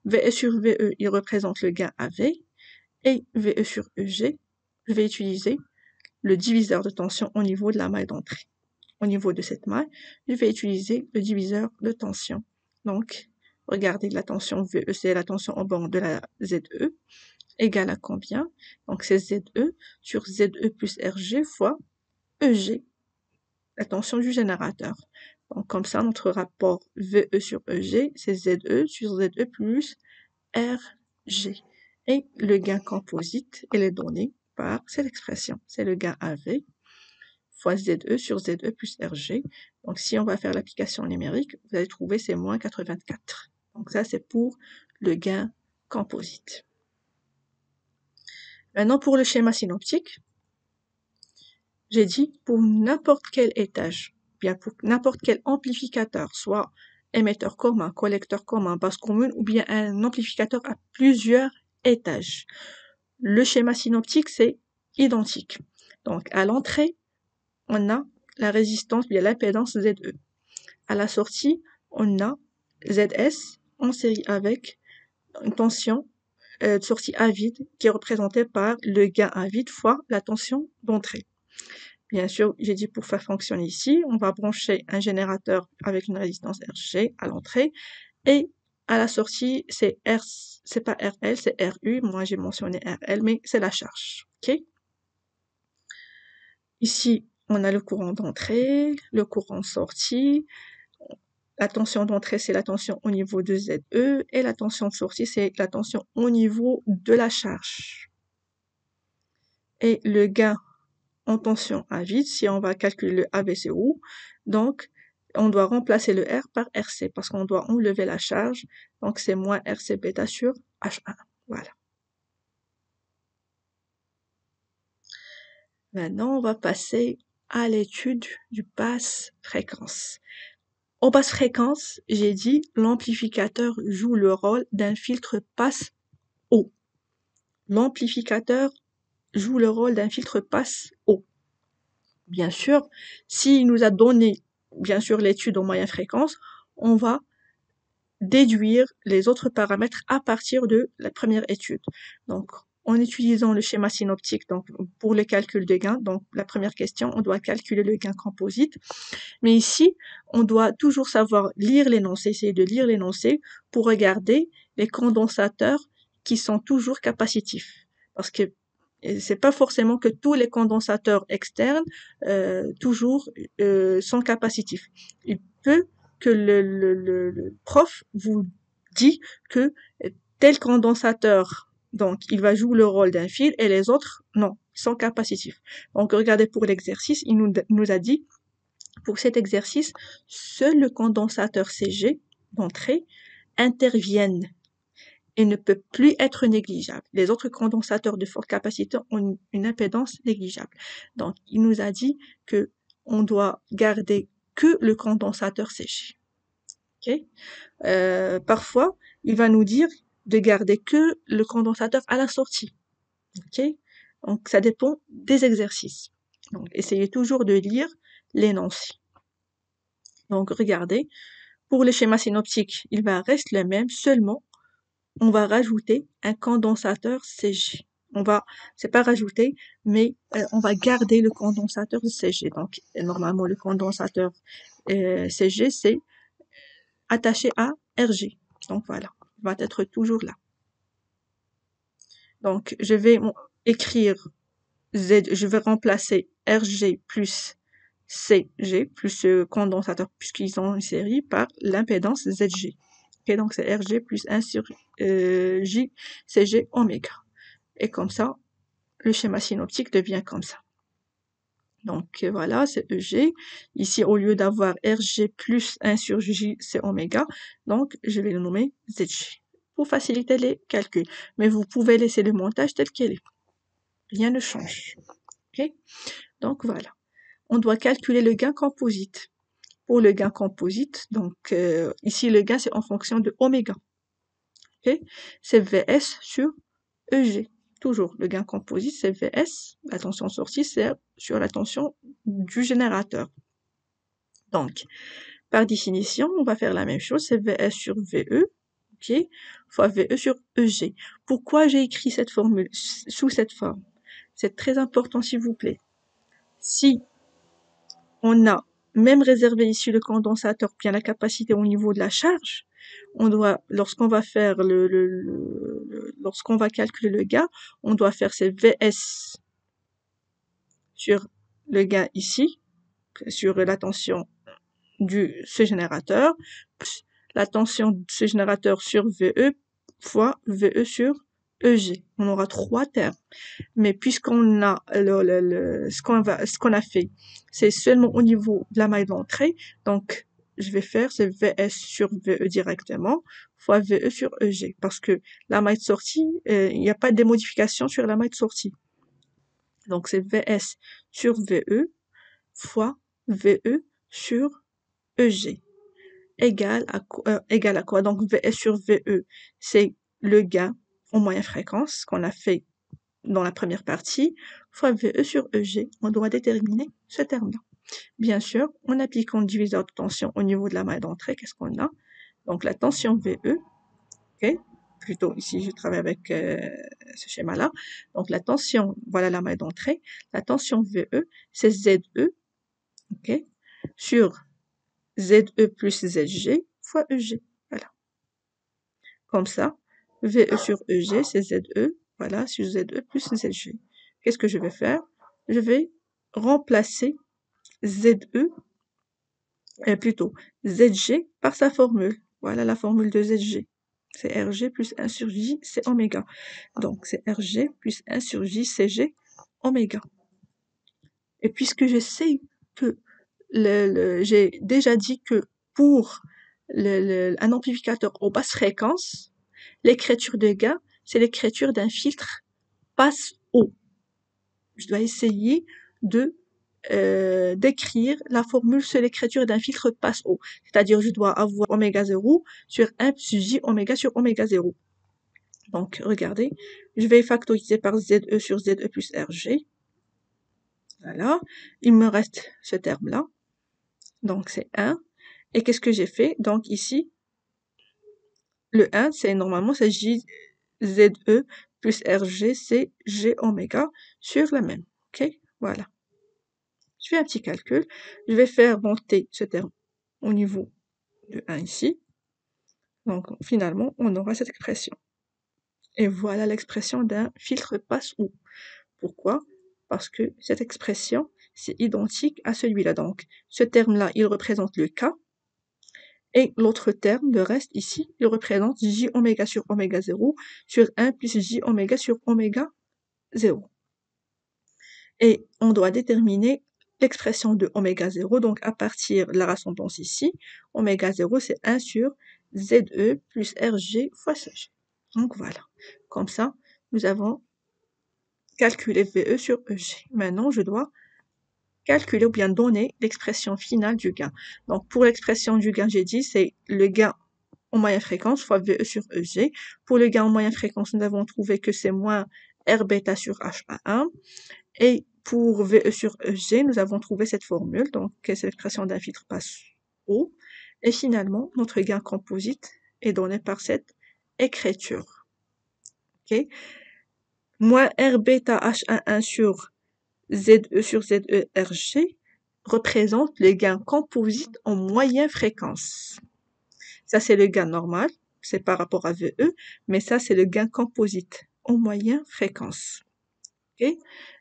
[SPEAKER 1] VS sur VE, il représente le gain AV, et VE sur EG, je vais utiliser le diviseur de tension au niveau de la maille d'entrée. Au niveau de cette maille, je vais utiliser le diviseur de tension. Donc, regardez, la tension VE, c'est la tension au bord de la ZE, égale à combien? Donc, c'est ZE sur ZE plus RG fois EG, la tension du générateur. Donc, comme ça, notre rapport VE sur EG, c'est ZE sur ZE plus RG. Et le gain composite, il est donné par cette expression. C'est le gain AV fois ZE sur ZE plus RG. Donc, si on va faire l'application numérique, vous allez trouver c'est moins 84. Donc, ça, c'est pour le gain composite. Maintenant, pour le schéma synoptique, j'ai dit pour n'importe quel étage, bien pour n'importe quel amplificateur, soit émetteur commun, collecteur commun, base commune, ou bien un amplificateur à plusieurs étages. Le schéma synoptique, c'est identique. Donc, à l'entrée, on a la résistance, bien l'impédance ZE. À la sortie, on a ZS en série avec une tension de sortie à vide qui est représentée par le gain à vide fois la tension d'entrée. Bien sûr, j'ai dit pour faire fonctionner ici, on va brancher un générateur avec une résistance RG à l'entrée et à la sortie, c'est pas RL, c'est RU. Moi, j'ai mentionné RL, mais c'est la charge. OK? Ici, on a le courant d'entrée, le courant sortie. La tension d'entrée, c'est la tension au niveau de ZE et la tension de sortie, c'est la tension au niveau de la charge. Et le gain en tension à vide, si on va calculer le AVCO, donc on doit remplacer le R par RC parce qu'on doit enlever la charge, donc c'est moins RC bêta sur H1. Voilà. Maintenant, on va passer à l'étude du basse-fréquence. En basse-fréquence, j'ai dit l'amplificateur joue le rôle d'un filtre passe-haut. L'amplificateur joue le rôle d'un filtre passe-haut. Bien sûr, s'il nous a donné, bien sûr, l'étude en moyenne fréquence, on va déduire les autres paramètres à partir de la première étude. Donc, en utilisant le schéma synoptique donc pour le calcul de gain, donc la première question, on doit calculer le gain composite. Mais ici, on doit toujours savoir lire l'énoncé, essayer de lire l'énoncé pour regarder les condensateurs qui sont toujours capacitifs. Parce que c'est pas forcément que tous les condensateurs externes toujours sont capacitifs. Il peut que le prof vous dit que tel condensateur, donc il va jouer le rôle d'un fil et les autres, non, sont capacitifs. Donc regardez pour l'exercice, il nous a dit, pour cet exercice, seul le condensateur CG d'entrée intervienne et ne peut plus être négligeable. Les autres condensateurs de forte capacité ont une impédance négligeable. Donc, il nous a dit que on doit garder que le condensateur CG. Okay? Parfois, il va nous dire de garder que le condensateur à la sortie. Okay? Donc, ça dépend des exercices. Donc, essayez toujours de lire l'énoncé. Donc, regardez, pour les schémas synoptiques, il va rester le même, seulement on va rajouter un condensateur CG. C'est pas rajouter, mais on va garder le condensateur CG. Donc, normalement, le condensateur CG, c'est attaché à RG. Donc, voilà, il va être toujours là. Donc, je vais écrire Z, je vais remplacer RG plus CG, plus ce condensateur, puisqu'ils ont une série, par l'impédance ZG. Okay, donc, c'est RG plus 1 sur J, CG oméga. Et comme ça, le schéma synoptique devient comme ça. Donc, voilà, c'est EG. Ici, au lieu d'avoir RG plus 1 sur J, c'est oméga. Donc, je vais le nommer ZG pour faciliter les calculs. Mais vous pouvez laisser le montage tel qu'il est. Rien ne change. Okay? Donc, voilà. On doit calculer le gain composite. Pour le gain composite, donc ici, le gain, c'est en fonction de oméga. Okay? C'est VS sur EG. Toujours, le gain composite, c'est VS. La tension sortie, c'est sur la tension du générateur. Donc, par définition, on va faire la même chose, c'est VS sur VE, ok, fois VE sur EG. Pourquoi j'ai écrit cette formule sous cette forme? C'est très important, s'il vous plaît. Si on a même réservé ici le condensateur, bien la capacité au niveau de la charge, on doit, lorsqu'on va faire lorsqu'on va calculer le gain, on doit faire ces VS sur le gain ici, sur la tension ce générateur, plus la tension de ce générateur sur VE fois VE sur EG. On aura 3 termes. Mais puisqu'on a ce qu'on a fait, c'est seulement au niveau de la maille d'entrée, donc je vais faire c'est VS sur VE directement fois VE sur EG, parce que la maille de sortie, il n'y a pas de modifications sur la maille de sortie. Donc c'est VS sur VE fois VE sur EG égale à quoi? Donc VS sur VE, c'est le gain en moyenne fréquence qu'on a fait dans la première partie, fois VE sur EG. On doit déterminer ce terme-là. Bien sûr, en appliquant le diviseur de tension au niveau de la maille d'entrée, qu'est-ce qu'on a? Donc la tension VE, ok? Plutôt ici, je travaille avec ce schéma-là. Donc la tension, voilà la maille d'entrée. La tension VE, c'est ZE, ok? Sur ZE plus ZG fois EG. Voilà. Comme ça, VE sur EG, c'est ZE. Voilà, sur ZE plus ZG. Qu'est-ce que je vais faire? Je vais remplacer ZE, plutôt ZG par sa formule. Voilà la formule de ZG. C'est RG plus 1 sur J, c'est oméga. Donc, c'est RG plus 1 sur J, CG, oméga. Et puisque je sais que j'ai déjà dit que pour un amplificateur aux basses fréquences, l'écriture de gain, c'est l'écriture d'un filtre passe-haut. Je dois essayer de d'écrire la formule sur l'écriture d'un filtre passe-haut. C'est-à-dire, je dois avoir oméga 0 sur 1 plus J oméga sur oméga 0. Donc, regardez, je vais factoriser par ZE sur ZE plus RG. Voilà. Il me reste ce terme-là. Donc, c'est 1. Et qu'est-ce que j'ai fait? Donc, ici, le 1, c'est normalement, c'est JZE plus RG, c'est G oméga sur la même. OK? Voilà. Je fais un petit calcul. Je vais faire monter ce terme au niveau de 1 ici. Donc, finalement, on aura cette expression. Et voilà l'expression d'un filtre passe-haut. Pourquoi? Parce que cette expression, c'est identique à celui-là. Donc, ce terme-là, il représente le K. Et l'autre terme, le reste ici, il représente J oméga sur oméga 0 sur 1 plus J oméga sur oméga 0. Et on doit déterminer l'expression de oméga 0, donc à partir de la ressemblance ici, oméga 0 c'est 1 sur ZE plus RG fois CG. Donc voilà, comme ça, nous avons calculé VE sur EG. Maintenant, je dois calculer ou bien donner l'expression finale du gain. Donc pour l'expression du gain, j'ai dit, c'est le gain en moyenne fréquence fois VE sur EG. Pour le gain en moyenne fréquence, nous avons trouvé que c'est moins R bêta sur HA1. Et pour VE sur EG, nous avons trouvé cette formule, donc c'est l'expression d'un filtre passe-haut. Et finalement, notre gain composite est donné par cette écriture. Okay? Moins R bêta H11 sur ZE sur ZE RG représente le gain composite en moyenne fréquence. Ça, c'est le gain normal, c'est par rapport à VE, mais ça, c'est le gain composite en moyenne fréquence. Okay?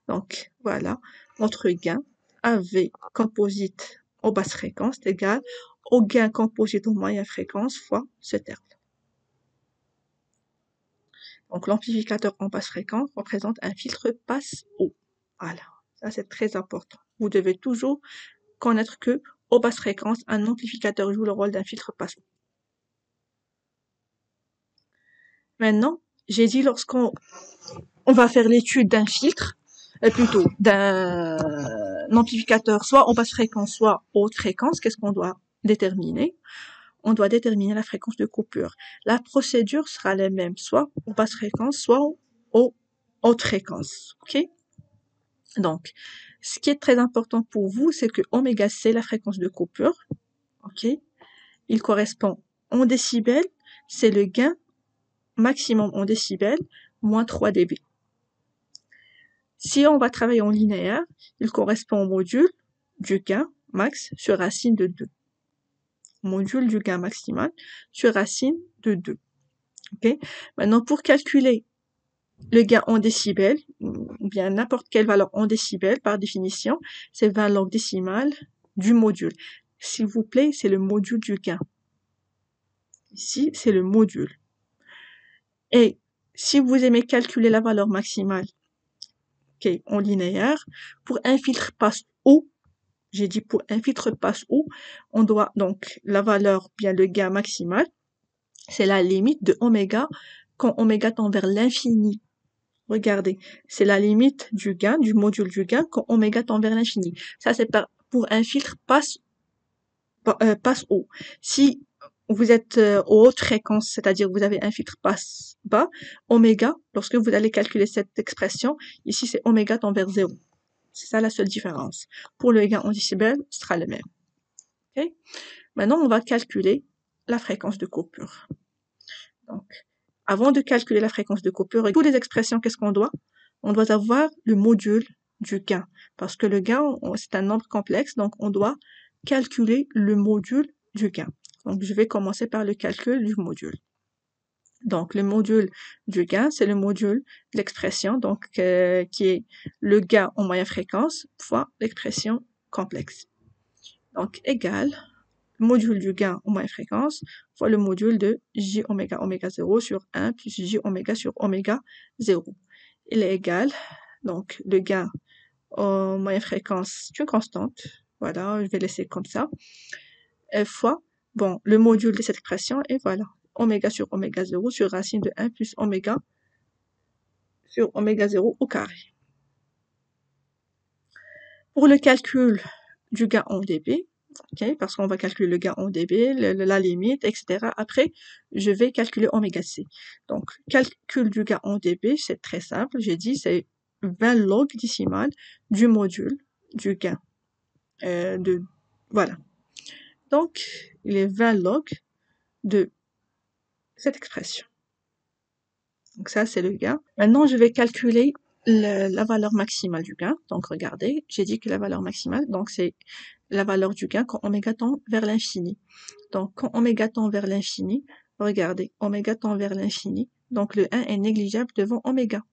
[SPEAKER 1] Donc, voilà, notre gain AV composite aux basses fréquences est égal au gain composite aux moyennes fréquences fois ce terme. Donc, l'amplificateur en basse fréquence représente un filtre passe-haut. Voilà, ça c'est très important. Vous devez toujours connaître que aux basses fréquences, un amplificateur joue le rôle d'un filtre passe-haut. Maintenant, j'ai dit lorsqu'on va faire l'étude d'un filtre, plutôt d'un amplificateur, soit en basse fréquence, soit haute fréquence, qu'est-ce qu'on doit déterminer? On doit déterminer la fréquence de coupure. La procédure sera la même, soit en basse fréquence, soit en haute fréquence. Ok? Donc, Ce qui est très important pour vous, c'est que oméga C, la fréquence de coupure, ok, il correspond en décibels, c'est le gain maximum en décibels, moins 3 dB. Si on va travailler en linéaire, il correspond au module du gain max sur racine de 2. Module du gain maximal sur racine de 2. Okay? Maintenant, pour calculer le gain en décibels, ou bien n'importe quelle valeur en décibels, par définition, c'est 20 log décimal du module. S'il vous plaît, c'est le module du gain. Ici, c'est le module. Et si vous aimez calculer la valeur maximale, okay, en linéaire, pour un filtre passe haut, j'ai dit pour un filtre passe haut, on doit donc la valeur, bien le gain maximal, c'est la limite de oméga quand oméga tend vers l'infini. Regardez, c'est la limite du gain, du module du gain quand oméga tend vers l'infini. Ça, c'est pour un filtre passe haut. Si vous êtes aux hautes fréquences, c'est-à-dire vous avez un filtre passe bas, oméga, lorsque vous allez calculer cette expression, ici c'est oméga tend vers 0. C'est ça la seule différence. Pour le gain en décibels, ce sera le même. Okay? Maintenant, on va calculer la fréquence de coupure. Donc, avant de calculer la fréquence de coupure, et toutes les expressions, qu'est-ce qu'on doit? On doit avoir le module du gain. Parce que le gain, c'est un nombre complexe, donc on doit calculer le module du gain. Donc, je vais commencer par le calcul du module. Donc, le module du gain, c'est le module de l'expression, donc qui est le gain en moyenne fréquence fois l'expression complexe. Donc, égal module du gain en moyenne fréquence fois le module de j oméga oméga 0 sur 1 plus j oméga sur oméga 0. Il est égal, donc le gain en moyenne fréquence, c'est une constante, voilà, je vais laisser comme ça, fois, bon, le module de cette expression, et voilà, oméga sur oméga 0 sur racine de 1 plus oméga sur oméga 0 au carré. Pour le calcul du gain en dB, okay, parce qu'on va calculer le gain en dB, la limite, etc. Après, je vais calculer oméga C. Donc, calcul du gain en dB, c'est très simple. J'ai dit, c'est 20 log décimal du module du gain. Voilà. Donc, il est 20 log de cette expression. Donc, ça, c'est le gain. Maintenant, je vais calculer la valeur maximale du gain. Donc, regardez, j'ai dit que la valeur maximale, donc c'est la valeur du gain quand oméga tend vers l'infini. Donc, quand oméga tend vers l'infini, regardez, oméga tend vers l'infini, donc le 1 est négligeable devant oméga.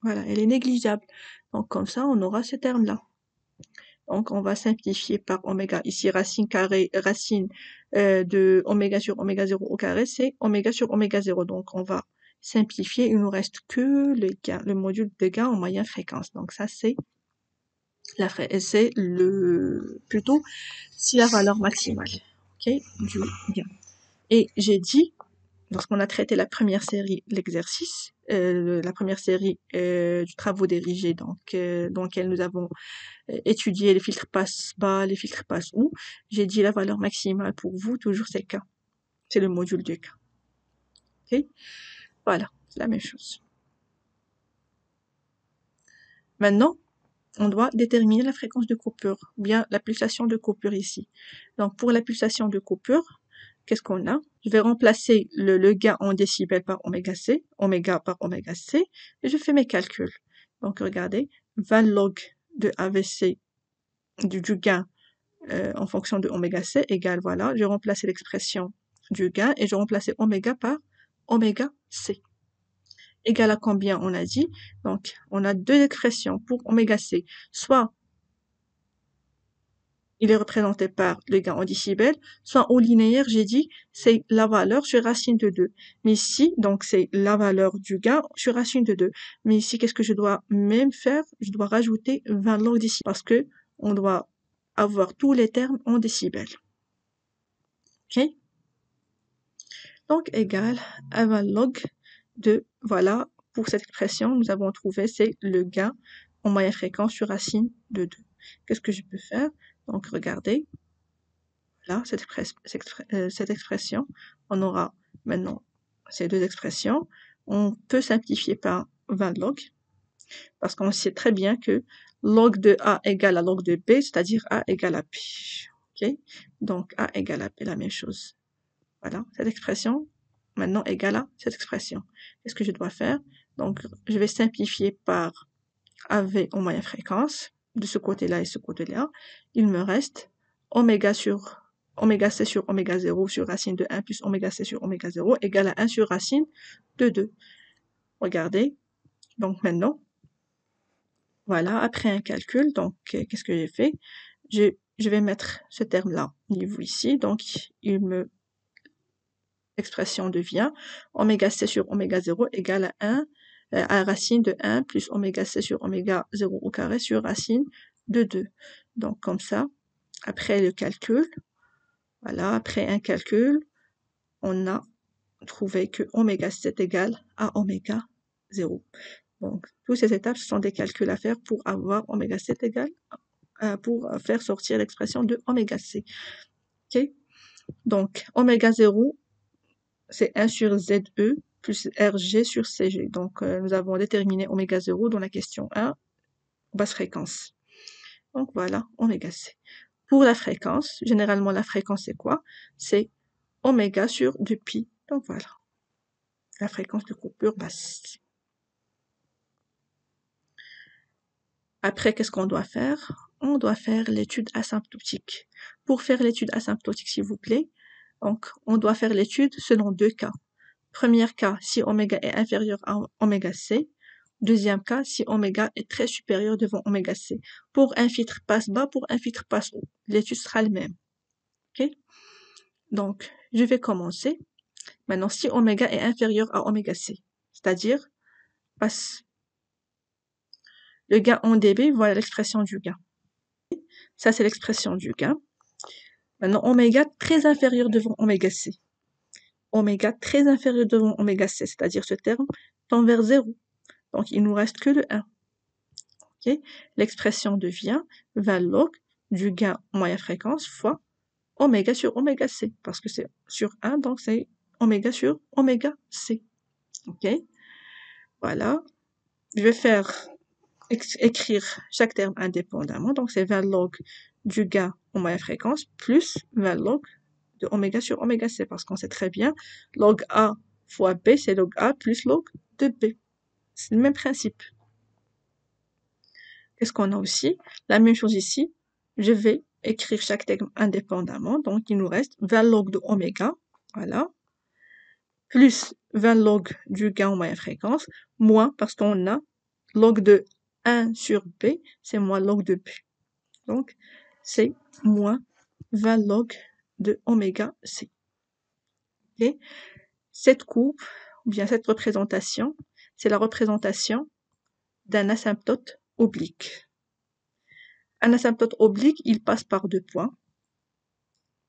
[SPEAKER 1] Voilà, elle est négligeable. Donc, comme ça, on aura ce terme-là. Donc, on va simplifier par oméga. Ici, racine carrée, racine de oméga sur oméga 0 au carré, c'est oméga sur oméga 0. Donc, on va simplifier. Il nous reste que le gain, le module de gain en moyenne fréquence. Donc, ça, c'est c'est la valeur maximale, ok, du gain. Et j'ai dit, lorsqu'on a traité la première série, l'exercice, la première série du travaux dirigés, donc dans lequel nous avons étudié les filtres passe bas, les filtres passe haut, j'ai dit la valeur maximale pour vous, toujours c'est K. C'est le module du K. Ok, voilà, c'est la même chose. Maintenant, on doit déterminer la fréquence de coupure, ou bien la pulsation de coupure ici. Donc, pour la pulsation de coupure, qu'est-ce qu'on a? Je vais remplacer le gain en décibels par oméga C, oméga par oméga C, et je fais mes calculs. Donc, regardez, 20 log de AVC du gain en fonction de oméga C égale, voilà, je remplace l'expression du gain et je remplace oméga par oméga C. Égal à combien on a dit? Donc, on a deux expressions pour oméga C. Soit il est représenté par le gain en décibels, soit au linéaire, j'ai dit, c'est la valeur sur racine de 2. Mais ici, donc c'est la valeur du gain sur racine de 2. Mais ici, qu'est-ce que je dois même faire? Je dois rajouter 20 log décibels parce que on doit avoir tous les termes en décibels. Ok? Donc, égal à 20 log de, voilà, pour cette expression, nous avons trouvé, c'est le gain en moyenne fréquence sur racine de 2. Qu'est-ce que je peux faire? Donc, regardez, là, cette expression, on aura maintenant ces deux expressions. On peut simplifier par 20 log, parce qu'on sait très bien que log de A égale à log de B, c'est-à-dire A égale à P. Ok? Donc, A égale à P, la même chose. Voilà, cette expression, maintenant, égale à cette expression. Qu'est-ce que je dois faire? Donc, je vais simplifier par AV en moyenne fréquence, de ce côté-là et ce côté-là. Il me reste oméga C sur oméga 0 sur racine de 1 plus oméga C sur oméga 0 égale à 1 sur racine de 2. Regardez. Donc, maintenant, voilà, après un calcul, donc, qu'est-ce que j'ai fait? Je vais mettre ce terme-là au niveau ici. Donc, l'expression devient oméga C sur oméga 0 égale à 1 à racine de 1 plus oméga C sur oméga 0 au carré sur racine de 2. Donc, comme ça, après le calcul, voilà, après un calcul, on a trouvé que oméga C est égal à oméga 0. Donc, toutes ces étapes, ce sont des calculs à faire pour avoir oméga C égal, pour faire sortir l'expression de oméga C. Ok? Donc, oméga 0, c'est 1 sur ZE plus RG sur CG. Donc, nous avons déterminé oméga 0 dans la question 1, basse fréquence. Donc, voilà, oméga C. Pour la fréquence, généralement, la fréquence, c'est quoi? C'est oméga sur 2pi. Donc, voilà, la fréquence de coupure basse. Après, qu'est-ce qu'on doit faire? On doit faire l'étude asymptotique. Pour faire l'étude asymptotique, s'il vous plaît, donc, on doit faire l'étude selon deux cas. Premier cas, si oméga est inférieur à oméga C. Deuxième cas, si oméga est très supérieur devant oméga C. Pour un filtre passe bas, pour un filtre passe haut, l'étude sera le même. Ok? Donc, je vais commencer. Maintenant, si oméga est inférieur à oméga C, c'est-à-dire passe le gain en dB, voilà l'expression du gain. Ça, c'est l'expression du gain. Maintenant, oméga très inférieur devant oméga C. Oméga très inférieur devant oméga C, c'est-à-dire ce terme tend vers 0. Donc, il nous reste que le 1. Okay? L'expression devient 20 log du gain moyenne fréquence fois oméga sur oméga C, parce que c'est sur 1, donc c'est oméga sur oméga C. Ok? Voilà. Je vais faire écrire chaque terme indépendamment, donc c'est 20 log du gain en moyenne fréquence plus 20 log de oméga sur oméga C, parce qu'on sait très bien, log A fois B, c'est log A plus log de B. C'est le même principe. Qu'est-ce qu'on a aussi? La même chose ici. Je vais écrire chaque terme indépendamment. Donc, il nous reste 20 log de oméga. Voilà. Plus 20 log du gain en moyenne fréquence. Moins, parce qu'on a log de 1 sur B, c'est moins log de B. Donc, c'est moins 20 log de oméga C. Okay? Cette courbe, ou bien cette représentation, c'est la représentation d'un asymptote oblique. Un asymptote oblique, il passe par deux points.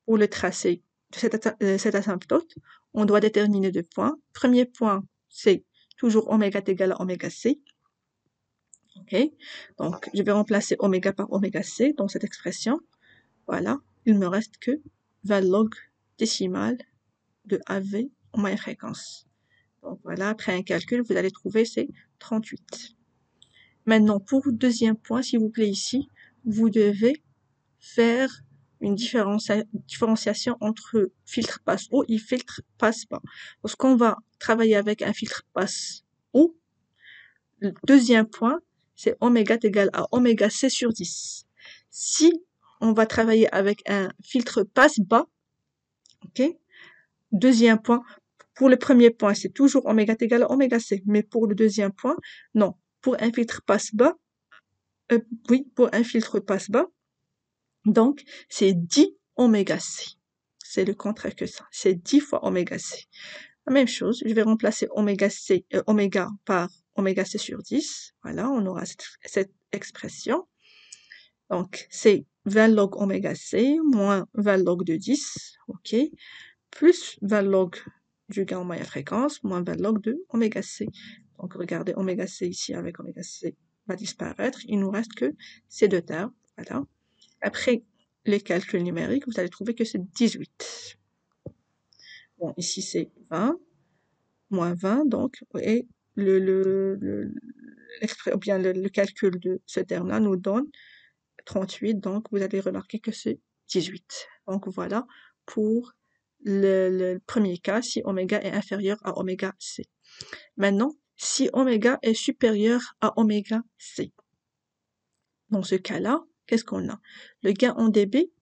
[SPEAKER 1] Pour le tracé de cet asymptote, on doit déterminer deux points. Premier point, c'est toujours oméga est égal à oméga C. Ok, donc je vais remplacer oméga par oméga C dans cette expression. Voilà, il me reste que 20 log décimal de AV en moyenne fréquence. Donc voilà, après un calcul, vous allez trouver c'est 38. Maintenant, pour le deuxième point, s'il vous plaît, ici, vous devez faire une différenciation entre filtre passe haut et filtre passe bas. Lorsqu'on va travailler avec un filtre passe haut, le deuxième point, c'est oméga est égal à oméga C sur 10. Si on va travailler avec un filtre passe bas, ok, deuxième point, pour le premier point, c'est toujours oméga est égal à oméga C, mais pour le deuxième point, non. Pour un filtre passe bas, pour un filtre passe bas, donc, c'est 10 oméga C. C'est le contraire que ça. C'est 10 fois oméga C. La même chose, je vais remplacer oméga par oméga C sur 10. Voilà, on aura cette expression. Donc, c'est 20 log oméga C moins 20 log de 10, ok, plus 20 log du gain en moyenne fréquence moins 20 log de oméga C. Donc, regardez, oméga C ici avec oméga C va disparaître. Il nous reste que ces deux termes. Voilà. Après les calculs numériques, vous allez trouver que c'est 18. Bon, ici c'est 20, moins 20, donc, et ou bien le calcul de ce terme-là nous donne 38, donc vous allez remarquer que c'est 18. Donc voilà pour le premier cas, si oméga est inférieur à oméga C. Maintenant, si oméga est supérieur à oméga C. Dans ce cas-là, qu'est-ce qu'on a? Le gain en dB,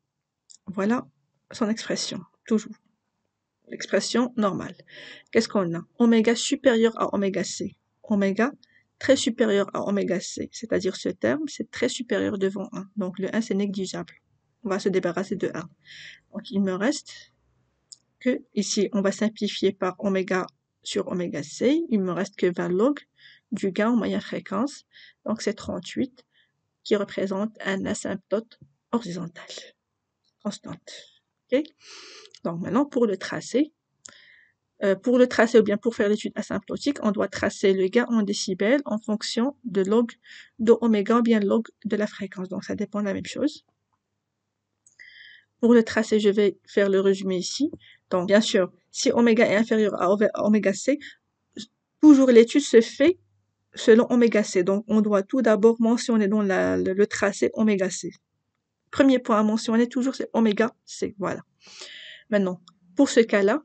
[SPEAKER 1] voilà son expression, toujours. L'expression normale. Qu'est-ce qu'on a? Oméga supérieur à oméga C. Oméga très supérieur à oméga C. C'est-à-dire ce terme, c'est très supérieur devant 1. Donc le 1, c'est négligeable. On va se débarrasser de 1. Donc il me reste que, ici, on va simplifier par oméga sur oméga C. Il me reste que 20 log du gain en moyenne fréquence. Donc c'est 38 qui représente un asymptote horizontal. Constante. Okay? Donc maintenant, pour le tracé ou bien pour faire l'étude asymptotique, on doit tracer le gain en décibels en fonction de log de oméga ou bien log de la fréquence. Donc ça dépend de la même chose. Pour le tracé, je vais faire le résumé ici. Donc bien sûr, si oméga est inférieur à oméga C, toujours l'étude se fait selon oméga C. Donc on doit tout d'abord mentionner dans le tracé oméga C. Premier point à mentionner toujours, c'est oméga C. Voilà. Maintenant, pour ce cas-là,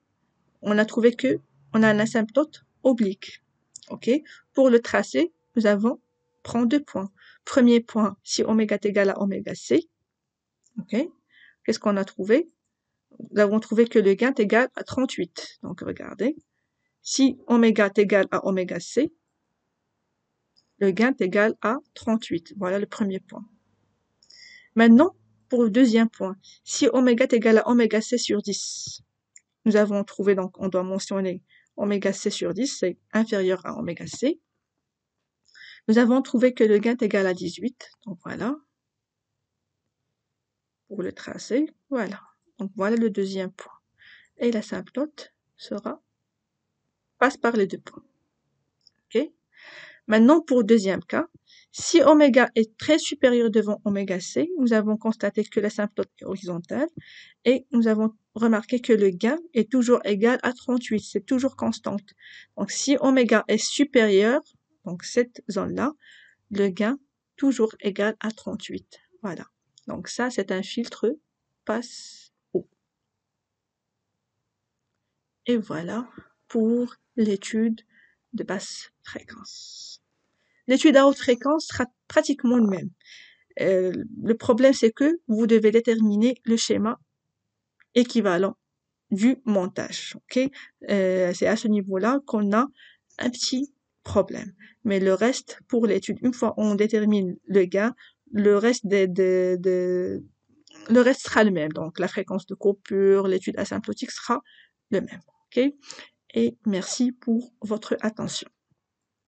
[SPEAKER 1] on a trouvé que on a un asymptote oblique. OK? Pour le tracé, nous avons prend 2 points. Premier point, si oméga est égal à oméga C. OK? Qu'est-ce qu'on a trouvé? Nous avons trouvé que le gain est égal à 38. Donc regardez. Si oméga est égal à oméga C, le gain est égal à 38. Voilà le premier point. Maintenant, pour le deuxième point, si oméga est égal à oméga C sur 10, nous avons trouvé, donc on doit mentionner oméga C sur 10, c'est inférieur à oméga C. Nous avons trouvé que le gain est égal à 18, donc voilà, pour le tracé, voilà. Donc voilà le deuxième point. Et l'asymptote passe par les 2 points. OK? Maintenant, pour le deuxième cas, si oméga est très supérieur devant oméga C, nous avons constaté que l'asymptote est horizontale et nous avons remarqué que le gain est toujours égal à 38, c'est toujours constante. Donc si oméga est supérieur, donc cette zone-là, le gain toujours égal à 38. Voilà. Donc ça, c'est un filtre passe-haut. Et voilà pour l'étude de basse fréquence. L'étude à haute fréquence sera pratiquement le même. Le problème, c'est que vous devez déterminer le schéma équivalent du montage. Okay? C'est à ce niveau-là qu'on a un petit problème. Mais le reste, pour l'étude, une fois on détermine le gain, le reste le reste sera le même. Donc, la fréquence de coupure, l'étude asymptotique sera le même. Okay? Et merci pour votre attention.